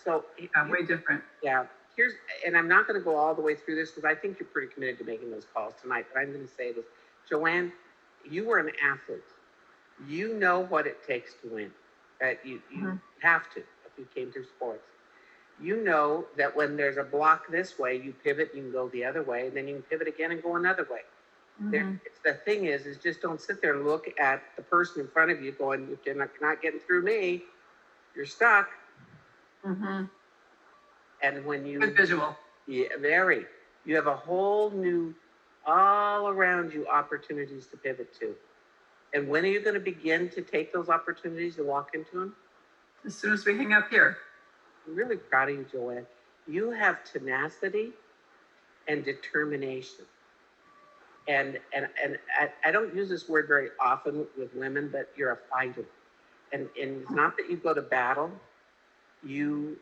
So way different. Yeah. And I'm not going to go all the way through this because I think you're pretty committed to making those calls tonight, but I'm going to say this. Joanne, you were an athlete. You know what it takes to win. You have to if you came through sports. You know that when there's a block this way, you pivot, you can go the other way, and then you can pivot again and go another way. It's the thing is just don't sit there and look at the person in front of you going, if you're not getting through me, you're stuck. And when you Good visual. Yeah, very. You have a whole new, all around you opportunities to pivot to. And when are you going to begin to take those opportunities and walk into them? As soon as we hang up here. I'm really proud of you, Joanne. You have tenacity and determination. And I don't use this word very often with women, but you're a fighter. And it's not that you go to battle, you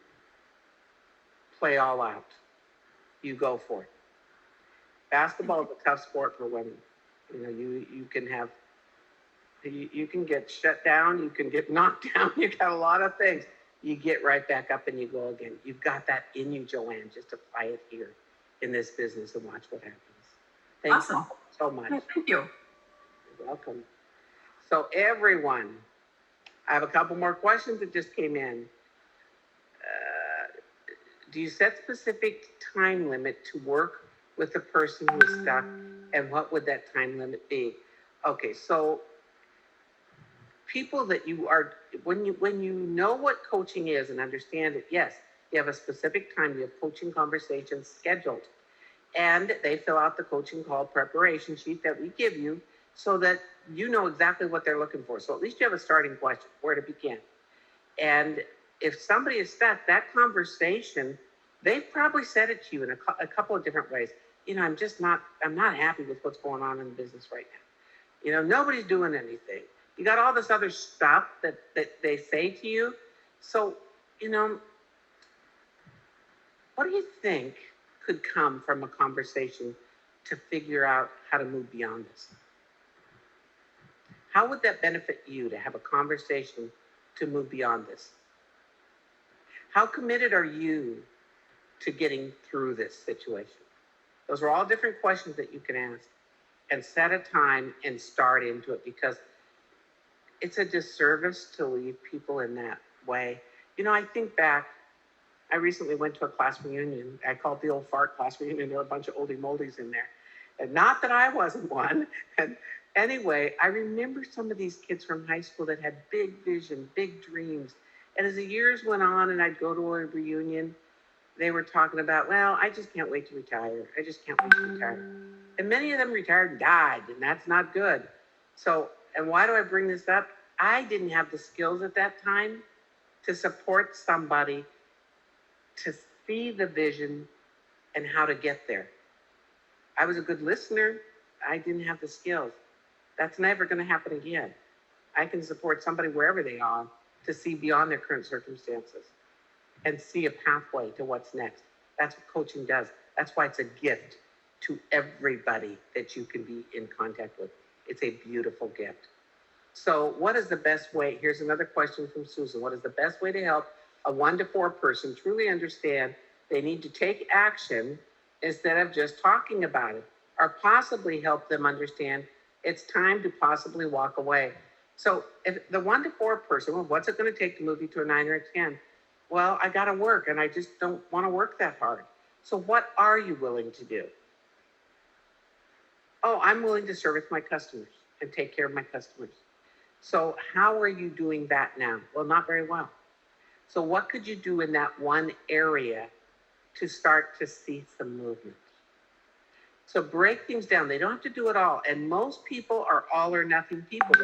play all out. You go for it. Basketball is a tough sport for women. You know, you can have, you can get shut down, you can get knocked down, you got a lot of things. You get right back up and you go again. You've got that in you, Joanne, just to fight it here in this business and watch what happens. Thank Awesome. you so much. Yeah, thank you. You're welcome. So everyone, I have a couple more questions that just came in. Do you set specific time limit to work with the person who is stuck, and what would that time limit be? Okay, so people that you are, when you know what coaching is and understand it, yes, you have a specific time, you have coaching conversations scheduled, and they fill out the coaching call preparation sheet that we give you so that you know exactly what they're looking for. So at least you have a starting question, where to begin. And if somebody is stuck, that conversation, they've probably said it to you in a couple of different ways. You know, I'm not happy with what's going on in the business right now. You know, nobody's doing anything. You got all this other stuff that they say to you. So, you know, what do you think could come from a conversation to figure out how to move beyond this? How would that benefit you to have a conversation to move beyond this? How committed are you to getting through this situation? Those are all different questions that you can ask, and set a time and start into it, because it's a disservice to leave people in that way. You know, I think back, I recently went to a class reunion. I called the old fart class reunion. There were a bunch of oldie moldies in there. And not that I wasn't one. And anyway, I remember some of these kids from high school that had big vision, big dreams. And as the years went on and I'd go to a reunion, they were talking about, well, I just can't wait to retire. I just can't wait to retire. And many of them retired and died, and that's not good. So, and why do I bring this up? I didn't have the skills at that time to support somebody to see the vision and how to get there. I was a good listener. I didn't have the skills. That's never going to happen again. I can support somebody wherever they are to see beyond their current circumstances and see a pathway to what's next. That's what coaching does. That's why it's a gift to everybody that you can be in contact with. It's a beautiful gift. So what is the best way? Here's another question from Susan. What is the best way to help a 1 to 4 person truly understand they need to take action instead of just talking about it, or possibly help them understand it's time to possibly walk away? So if the 1 to 4 person, well, what's it going to take to move you to a 9 or a 10? Well, I got to work and I just don't want to work that hard. So what are you willing to do? Oh, I'm willing to service my customers and take care of my customers. So how are you doing that now? Well, not very well. So what could you do in that one area to start to see some movement? So break things down. They don't have to do it all. And most people are all or nothing people.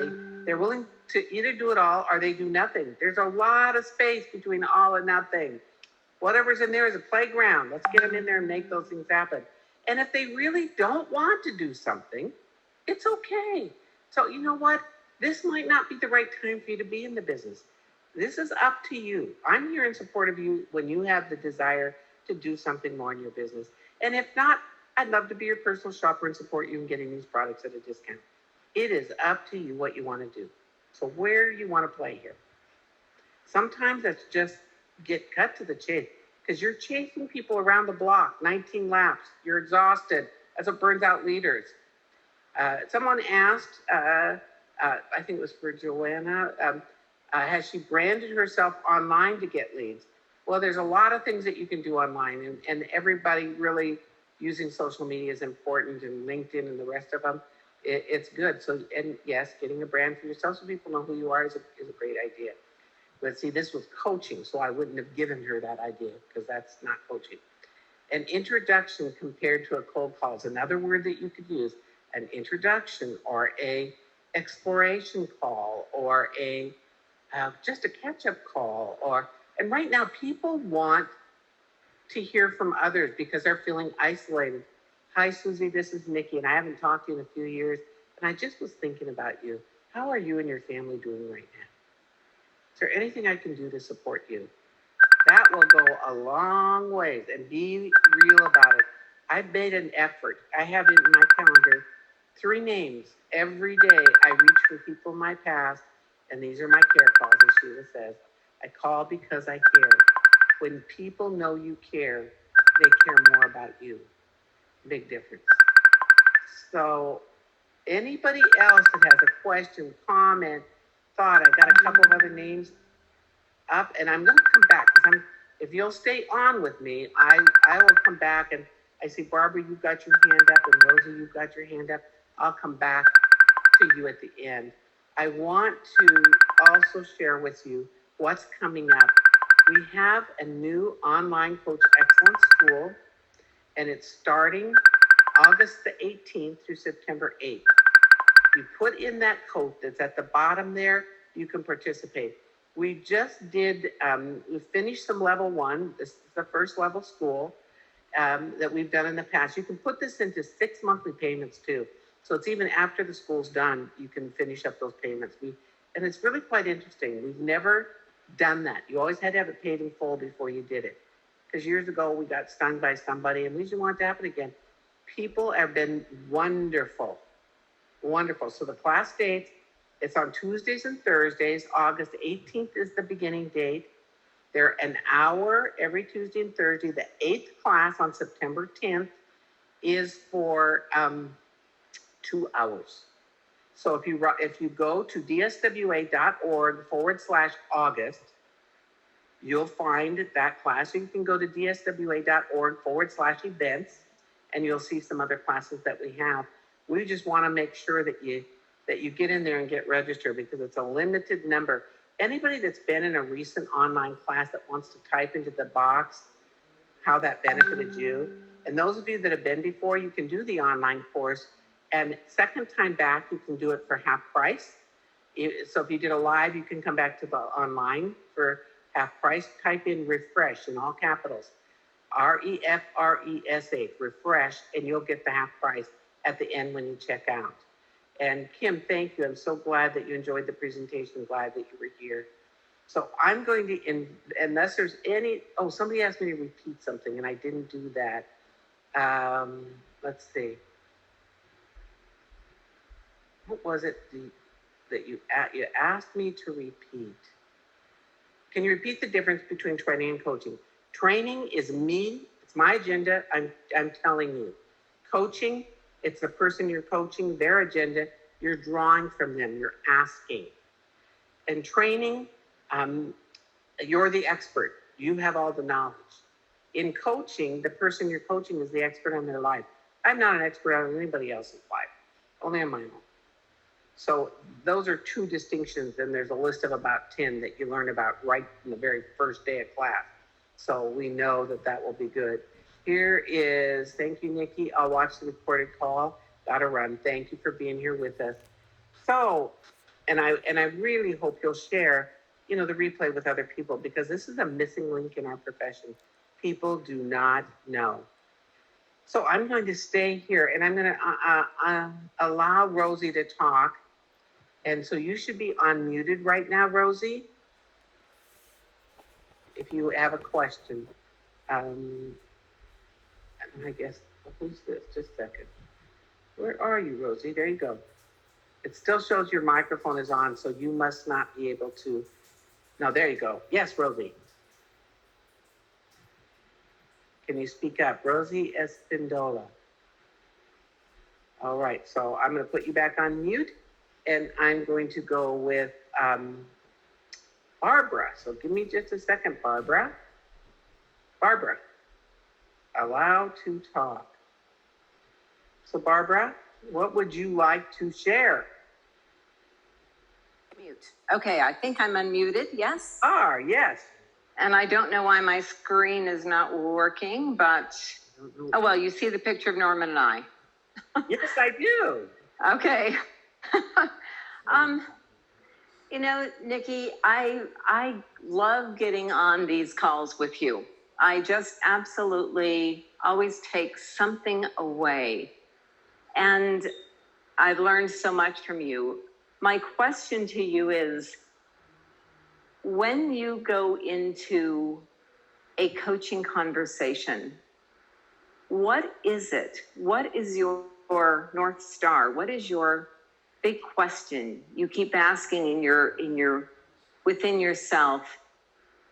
They're willing to either do it all or they do nothing. There's a lot of space between all and nothing. Whatever's in there is a playground. Let's get them in there and make those things happen. And if they really don't want to do something, it's okay. So you know what? This might not be the right time for you to be in the business. This is up to you. I'm here in support of you when you have the desire to do something more in your business. And if not, I'd love to be your personal shopper and support you in getting these products at a discount. It is up to you what you want to do. So where do you want to play here? Sometimes that's just get cut to the chase, because you're chasing people around the block, 19 laps. You're exhausted. That's what burns out leaders. Someone asked I think it was for Joanna. Has she branded herself online to get leads? Well, there's a lot of things that you can do online, and everybody really using social media is important, and LinkedIn and the rest of them. It's good. So, and yes, getting a brand for yourself so people know who you are is a great idea. But see, this was coaching, so I wouldn't have given her that idea because that's not coaching. An introduction compared to a cold call is another word that you could use. An introduction or a exploration call or a just a catch-up call. And right now people want to hear from others because they're feeling isolated. Hi, Susie, this is Nikki, and I haven't talked to you in a few years, and I just was thinking about you. How are you and your family doing right now? Is there anything I can do to support you? That will go a long ways, and be real about it. I've made an effort. I have it in my calendar, 3 names. Every day I reach for people in my past, and these are my care calls, as Sheila says. I call because I care. When people know you care, they care more about you. Big difference. So anybody else that has a question, comment, thought, I got a couple of other names up, and I'm going to come back because if you'll stay on with me, I will come back. And I see, Barbara, you've got your hand up, and Rosie, you've got your hand up. I'll come back to you at the end. I want to also share with you what's coming up. We have a new online Coach Excellence School, and it's starting August the 18th through September 8th. You put in that code that's at the bottom there, you can participate. We just did, we finished some level 1. This is the first level school that we've done in the past. You can put this into 6 monthly payments too. So it's even after the school's done, you can finish up those payments. And it's really quite interesting. We've never done that. You always had to have it paid in full before you did it. Because years ago, we got stung by somebody, and we didn't want it to happen again. People have been wonderful. Wonderful. So the class dates, it's on Tuesdays and Thursdays. August 18th is the beginning date. They're an hour every Tuesday and Thursday. The 8th class on September 10th is for 2 hours. So if you go to dswa.org/August, you'll find that class. You can go to dswa.org/events, and you'll see some other classes that we have. We just want to make sure that you get in there and get registered because it's a limited number. Anybody that's been in a recent online class that wants to type into the box how that benefited you, and those of you that have been before, you can do the online course, and second time back, you can do it for half price. So if you did a live, you can come back to the online for half price. Type in refresh in all capitals, REFRESH, refresh, and you'll get the half price at the end when you check out. And Kim, thank you. I'm so glad that you enjoyed the presentation. Glad that you were here. So I'm going to, unless there's any, somebody asked me to repeat something and I didn't do that. Let's see. What was it that you asked me to repeat? Can you repeat the difference between training and coaching? Training is me. It's my agenda. I'm telling you. Coaching, it's the person you're coaching, their agenda. You're drawing from them. You're asking. And training, you're the expert. You have all the knowledge. In coaching, the person you're coaching is the expert on their life. I'm not an expert on anybody else's life, only on my own. So those are 2 distinctions, and there's a list of about 10 that you learn about right in the very first day of class. So we know that will be good. Here is, thank you, Nikki. I'll watch the recorded call. Gotta run. Thank you for being here with us. So, and I really hope you'll share, the replay with other people, because this is a missing link in our profession. People do not know. So I'm going to stay here, and I'm going to allow Rosie to talk. And so you should be unmuted right now, Rosie, if you have a question. I guess, who's this? Just a second. Where are you, Rosie? There you go. It still shows your microphone is on, so you must not be able to. No, there you go. Yes, Rosie. Can you speak up? Rosie Espindola. All right, so I'm going to put you back on mute, And I'm going to go with Barbara. So give me just a second, Barbara. Barbara, allow to talk. So Barbara, what would you like to share? Mute. Okay, I think I'm unmuted, yes? Yes. And I don't know why my screen is not working, but, oh, well, you see the picture of Norman and I. Yes, I do. Okay. You know, Nikki, I love getting on these calls with you. I just absolutely always take something away. And I've learned so much from you. My question to you is, when you go into a coaching conversation, what is it? What is your North Star? What is your big question you keep asking in your within yourself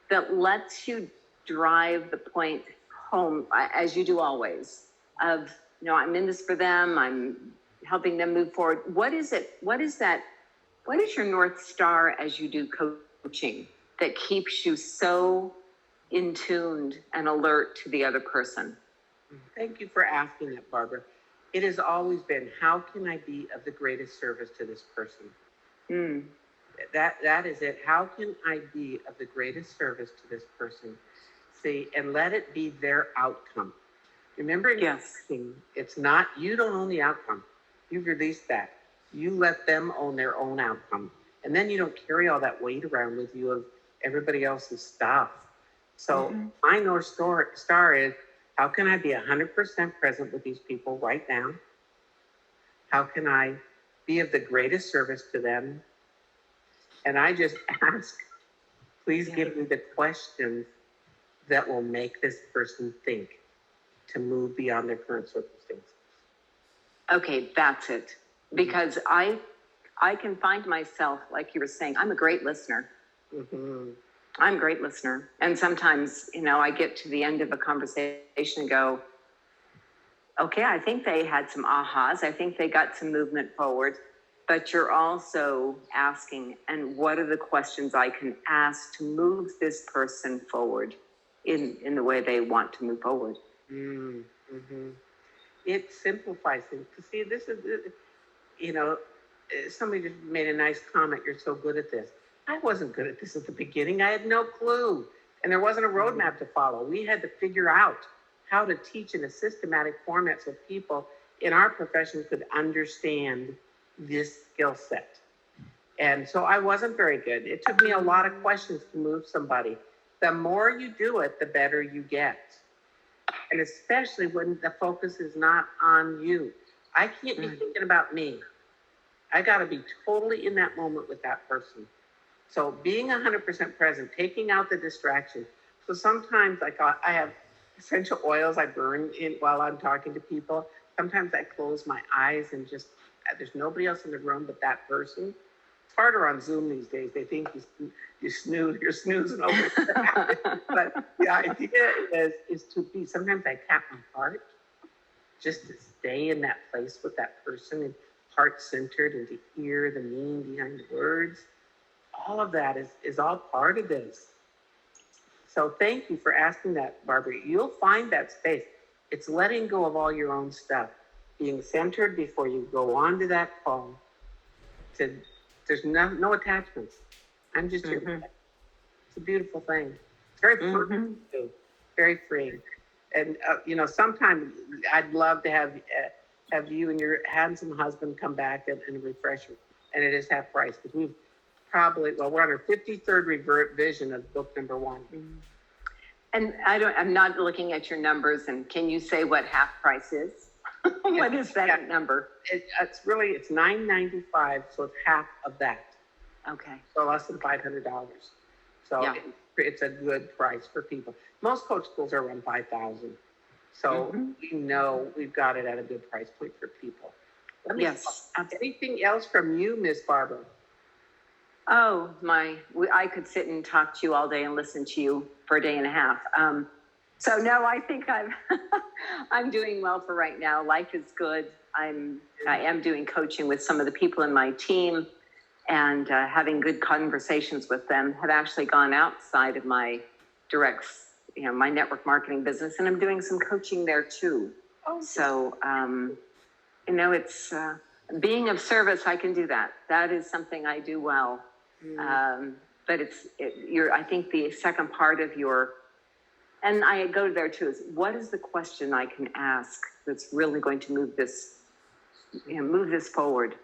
that lets you drive the point home, as you do always, of, you know, I'm in this for them, I'm helping them move forward. What is it? What is that? What is your North Star as you do coaching that keeps you so in tuned and alert to the other person? Thank you for asking that, Barbara. It has always been, how can I be of the greatest service to this person? That is it. How can I be of the greatest service to this person? See, and let it be their outcome. Remember, Yes. It's not, you don't own the outcome. You've released that. You let them own their own outcome. And then you don't carry all that weight around with you of everybody else's stuff. So my North Star is, how can I be 100% present with these people right now? How can I be of the greatest service to them? And I just ask, please give me the questions that will make this person think to move beyond their current circumstances. Okay, that's it. Because I can find myself, like you were saying, I'm a great listener. I'm a great listener. And sometimes, you know, I get to the end of a conversation and go, okay, I think they had some ahas. I think they got some movement forward. But you're also asking, and what are the questions I can ask to move this person forward in the way they want to move forward? It simplifies things. See, this is, you know, somebody just made a nice comment. You're so good at this. I wasn't good at this at the beginning. I had no clue. And there wasn't a roadmap to follow. We had to figure out how to teach in a systematic format so people in our profession could understand this skill set. And so I wasn't very good. It took me a lot of questions to move somebody. The more you do it, the better you get. And especially when the focus is not on you. I can't be thinking about me. I got to be totally in that moment with that person. So being 100% present, taking out the distraction. So sometimes I have essential oils I burn in while I'm talking to people. Sometimes I close my eyes and just, there's nobody else in the room but that person. It's harder on Zoom these days. They think you're snoozing over there. But the idea is to be, sometimes I tap my heart just to stay in that place with that person and heart-centered and to hear the meaning behind the words. All of that is all part of this. So thank you for asking that, Barbara. You'll find that space. It's letting go of all your own stuff, being centered before you go on to that call. There's no attachments. I'm just here. It's a beautiful thing. It's very free, too. Very free. And you know, sometime I'd love to have you and your handsome husband come back and refresh you. And it is half price because we've probably, well, we're on our 53rd revision of book number 1. And I'm not looking at your numbers. And can you say what half price is? What is that number? It's $9.95, so it's half of that. Okay. So less than $500. So it's a good price for people. Most coach schools are around $5,000. So we know we've got it at a good price point for people. Yes. Anything else from you, Miss Barbara? Oh, I could sit and talk to you all day and listen to you for a day and a half. So no, I think I'm doing well for right now. Life is good. I am doing coaching with some of the people in my team, and having good conversations with them. Have actually gone outside of my direct, my network marketing business, and I'm doing some coaching there too. Oh, So, it's being of service. I can do that. That is something I do well. But I think the second part of and I go there too, is what is the question I can ask that's really going to move this forward,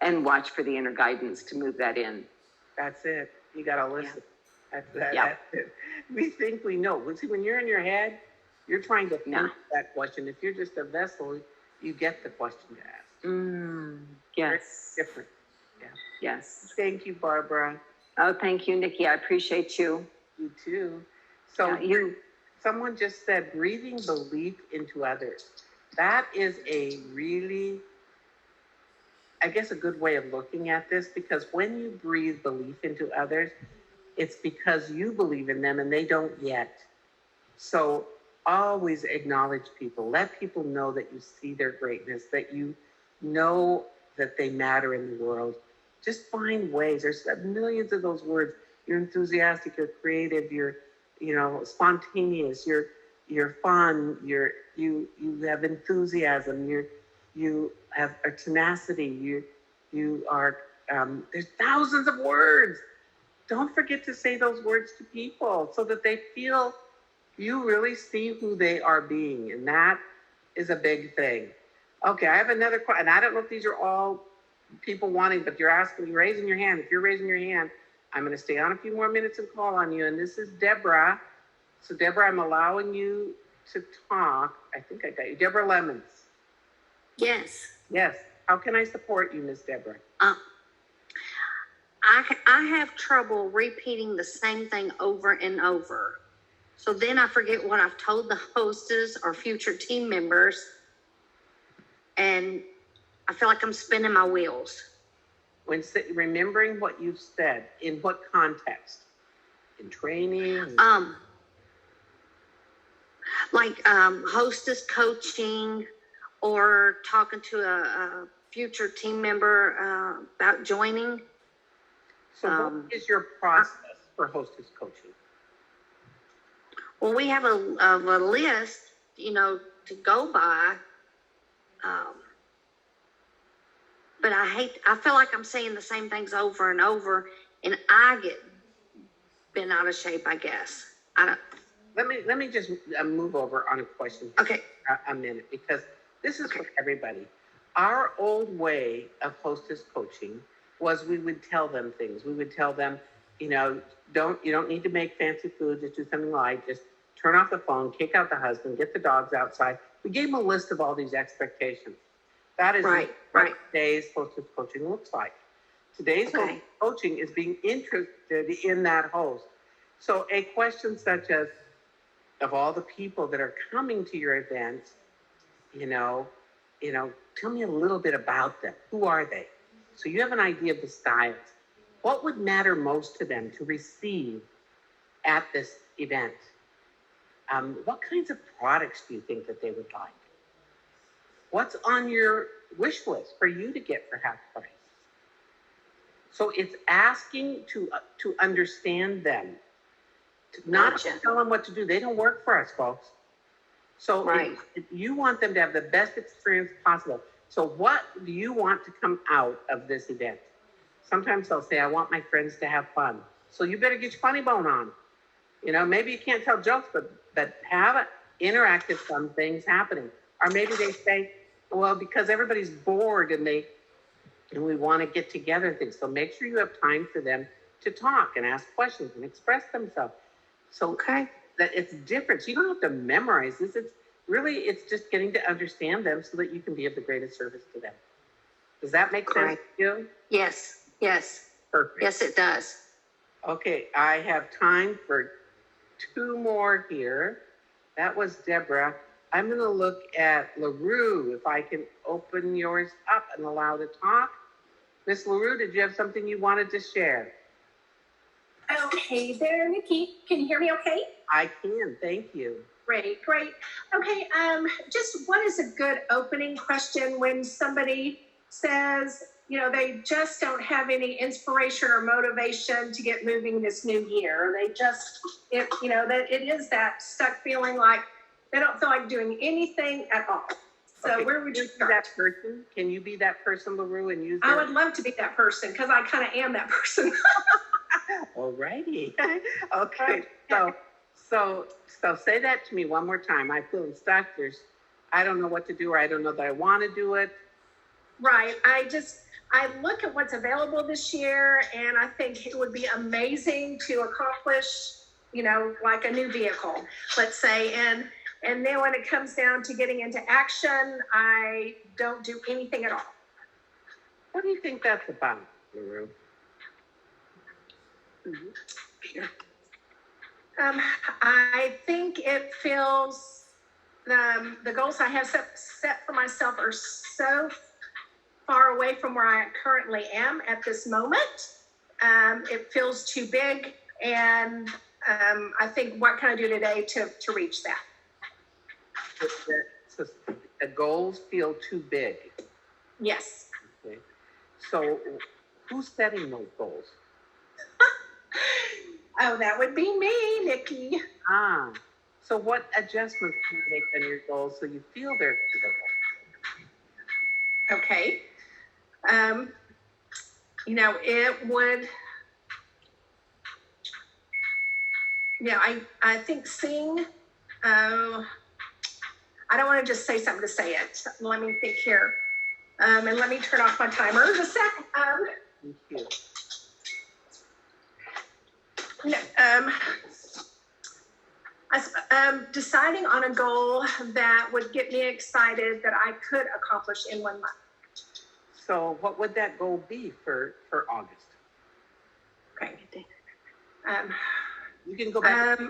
and watch for the inner guidance to move that in. that's it. You got to listen. Yeah. That's it. We think we know. See, when you're in your head, you're trying to think that question. If you're just a vessel, you get the question to ask. Yes. Very different. Yeah. Yes. Thank you, Barbara. Oh, thank you, Nikki. I appreciate you. You too. So someone just said breathing belief into others. That is a really, I guess, a good way of looking at this, because when you breathe belief into others, it's because you believe in them and they don't yet. So always acknowledge people. Let people know that you see their greatness, that you know that they matter in the world. Just find ways. There's millions of those words. You're enthusiastic, you're creative, you're spontaneous, you're fun, you have enthusiasm, you have a tenacity, you are there's thousands of words. Don't forget to say those words to people so that they feel you really see who they are being. And that is a big thing. Okay, I have another question. And I don't know if these are all people wanting, but you're raising your hand. If you're raising your hand, I'm going to stay on a few more minutes and call on you. And this is Deborah. So Deborah, I'm allowing you to talk. I think I got you. Deborah Lemons. Yes. Yes. How can I support you, Miss Deborah? I have trouble repeating the same thing over and over. So then I forget what I've told the hostess or future team members. And I feel like I'm spinning my wheels. When remembering what you've said, in what context? In training? Hostess coaching, or talking to a future team member about joining. So what is your process for hostess coaching? Well, we have a list, to go by. But I feel like I'm saying the same things over and over, and I get bent out of shape, I guess. Let me just move over on a question. Okay. A minute, because this is for everybody. Our old way of hostess coaching was we would tell them things. We would tell them, you don't need to make fancy food. Just do something light. Just turn off the phone, kick out the husband, get the dogs outside. We gave them a list of all these expectations. That is what today's hostess coaching looks like. Today's hostess coaching is being interested in that host. So a question such as, of all the people that are coming to your events, tell me a little bit about them. Who are they? So you have an idea of the styles. What would matter most to them to receive at this event? What kinds of products do you think that they would like? What's on your wish list for you to get for half price? So it's asking to understand them, not to tell them what to do. They don't work for us, folks. So if you want them to have the best experience possible. So what do you want to come out of this event? Sometimes they'll say, I want my friends to have fun. So you better get your funny bone on. Maybe you can't tell jokes, but have interactive fun things happening. Or maybe they say, well, because everybody's bored and we want to get together things. So make sure you have time for them to talk and ask questions and express themselves. So that it's different. So you don't have to memorize this. It's just getting to understand them so that you can be of the greatest service to them. Does that make sense to you? Yes. Perfect. Yes, it does. Okay, I have time for two more here. That was Deborah. I'm going to look at LaRue, if I can open yours up and allow to talk. Miss LaRue, did you have something you wanted to share? Okay there, Nikki. Can you hear me okay? I can, thank you. Great, great. Okay, just what is a good opening question when somebody says, they just don't have any inspiration or motivation to get moving this new year? They just, that it is that stuck feeling like they don't feel like doing anything at all. So Okay, where would you be start? that person? Can you be that person, LaRue, and use I their... would love to be that person because I kind of am that person. Alrighty. Okay. So say that to me one more time. I feel stuck. I don't know what to do, or I don't know that I want to do it. Right. I look at what's available this year and I think it would be amazing to accomplish, like a new vehicle, let's say. And then when it comes down to getting into action, I don't do anything at all. What do you think that's about, LaRue? I think it feels the goals I have set for myself are so far away from where I currently am at this moment. It feels too big, and I think what can I do today to reach that? The goals feel too big. Yes. Okay. So who's setting those goals? Oh, that would be me, Nikki. So what adjustments can you make on your goals so you feel they're achievable? Okay. It would, I think seeing, I don't want to just say something to say it. Let me think here. And let me turn off my timer in a sec. Thank you. Deciding on a goal that would get me excited that I could accomplish in 1 month. So what would that goal be for August? Okay. You can go back.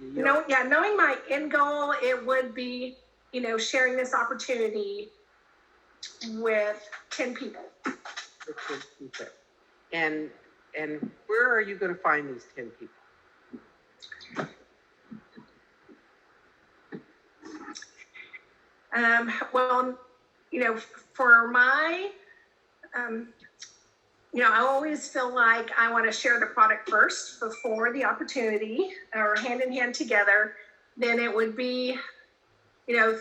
Knowing my end goal, it would be, sharing this opportunity with 10 people. And where are you going to find these 10 people? For my, I always feel like I want to share the product first before the opportunity, or hand in hand together. Then it would be,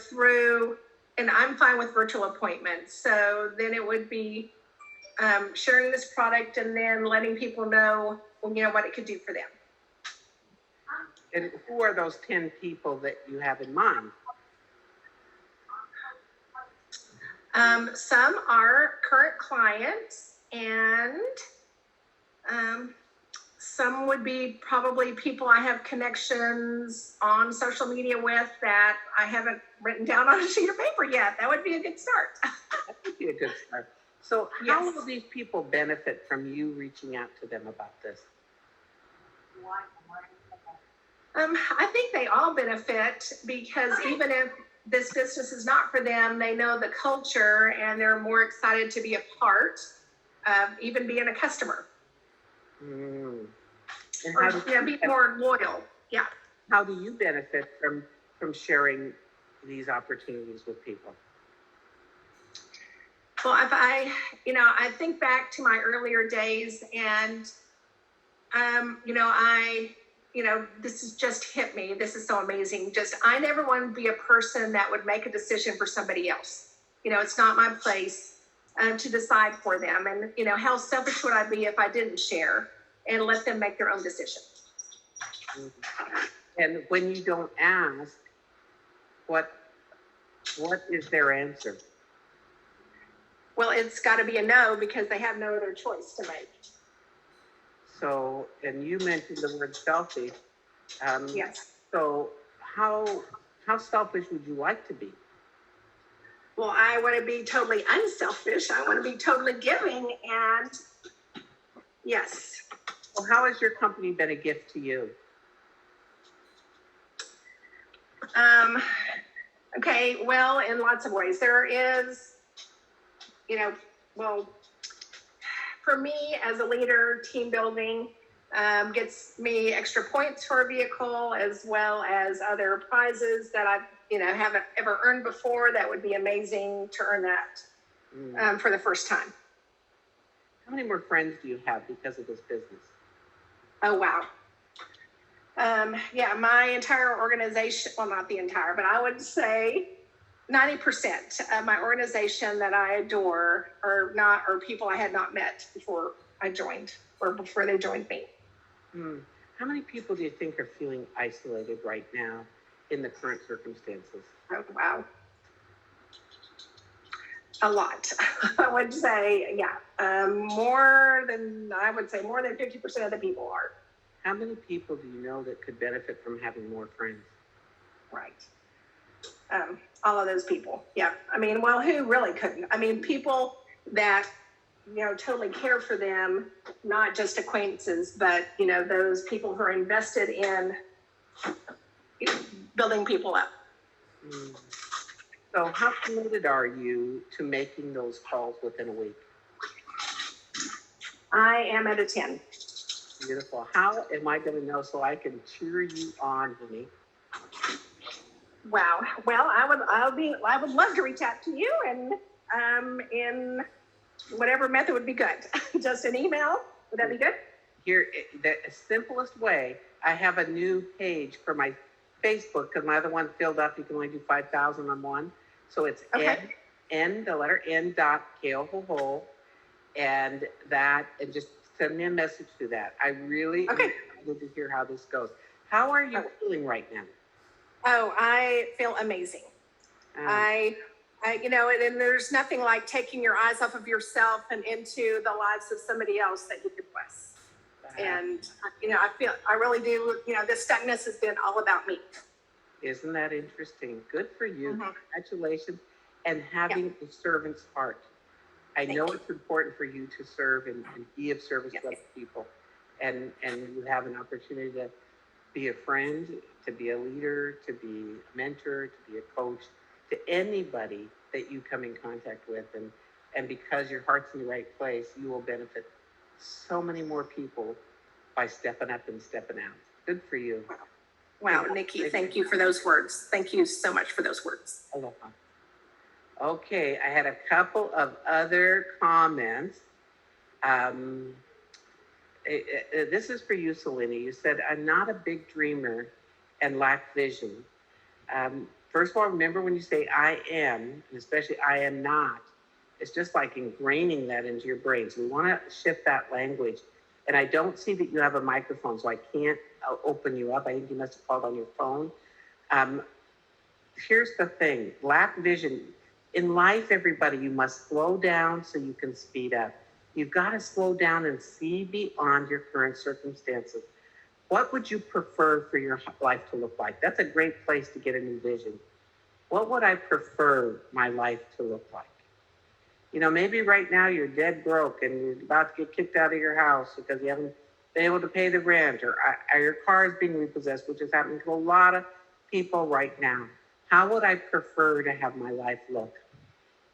through, and I'm fine with virtual appointments. So then it would be sharing this product and then letting people know, what it could do for them. And who are those 10 people that you have in mind? Some are current clients, and some would be probably people I have connections on social media with that I haven't written down on a sheet of paper yet. That would be a good start. That would be a good start. So how will these people benefit from you reaching out to them about this? I think they all benefit because even if this business is not for them, they know the culture and they're more excited to be a part of even being a customer. And Or be more loyal. Yeah. How do you benefit from sharing these opportunities with people? Well, if I think back to my earlier days, and this has just hit me. This is so amazing. I never wanted to be a person that would make a decision for somebody else. It's not my place to decide for them. And, how selfish would I be if I didn't share and let them make their own decision? And when you don't ask, what is their answer? Well, it's got to be a no because they have no other choice to make. So, and you mentioned the word selfish. Yes. So how selfish would you like to be? Well, I want to be totally unselfish. I want to be totally giving, and yes. Well, how has your company been a gift to you? Okay, well, in lots of ways. There is, for me as a leader, team building, gets me extra points for a vehicle as well as other prizes that I've, haven't ever earned before. That would be amazing to earn that for the first time. How many more friends do you have because of this business? Oh, wow. Yeah, my entire organization, well, not the entire, but I would say 90% of my organization that I adore are people I had not met before I joined or before they joined me. How many people do you think are feeling isolated right now in the current circumstances? Oh, wow. A lot. I would say, yeah, more than 50% of the people are. How many people do you know that could benefit from having more friends? Right. All of those people. Yeah. I mean, well, who really couldn't? I mean, people that, totally care for them, not just acquaintances, but, those people who are invested in building people up. So how committed are you to making those calls within a week? I am at a 10. Beautiful. How am I going to know so I can cheer you on, honey? Wow. Well, I would love to reach out to you and in whatever method would be good. Just an email. Would that be good? Here, the simplest way, I have a new page for my Facebook because my other one filled up. You can only do 5,000 on one. So it's Okay. the letter N dot K-O-H-O, and just send me a message to that. I really am excited to hear how this goes. How are you feeling right now? Oh, I feel amazing. And there's nothing like taking your eyes off of yourself and into the lives of somebody else that you could bless. And, I really do, this stuckness has been all about me. Isn't that interesting? Good for you. Congratulations. And having a servant's heart. I know it's important for you to serve and be of service to other people. And you have an opportunity to be a friend, to be a leader, to be a mentor, to be a coach, to anybody that you come in contact with. And because your heart's in the right place, you will benefit so many more people by stepping up and stepping out. Good for you. Wow, Nikki, thank you for those words. Thank you so much for those words. Aloha. Okay, I had a couple of other comments. This is for you, Selena. You said, I'm not a big dreamer and lack vision. First of all, remember when you say I am, and especially I am not, it's just like ingraining that into your brain. So we want to shift that language. And I don't see that you have a microphone, so I can't open you up. I think you must have called on your phone. Here's the thing, lack vision. In life, everybody, you must slow down so you can speed up. You've got to slow down and see beyond your current circumstances. What would you prefer for your life to look like? That's a great place to get a new vision. What would I prefer my life to look like? Maybe right now you're dead broke and you're about to get kicked out of your house because you haven't been able to pay the rent, or your car is being repossessed, which is happening to a lot of people right now. How would I prefer to have my life look?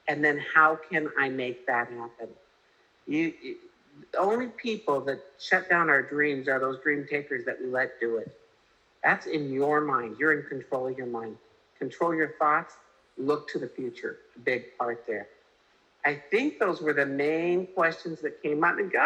And then how can I make that happen? The only people that shut down our dreams are those dream takers that we let do it. That's in your mind. You're in control of your mind. Control your thoughts. Look to the future. A big part there. I think those were the main questions that came up. And God,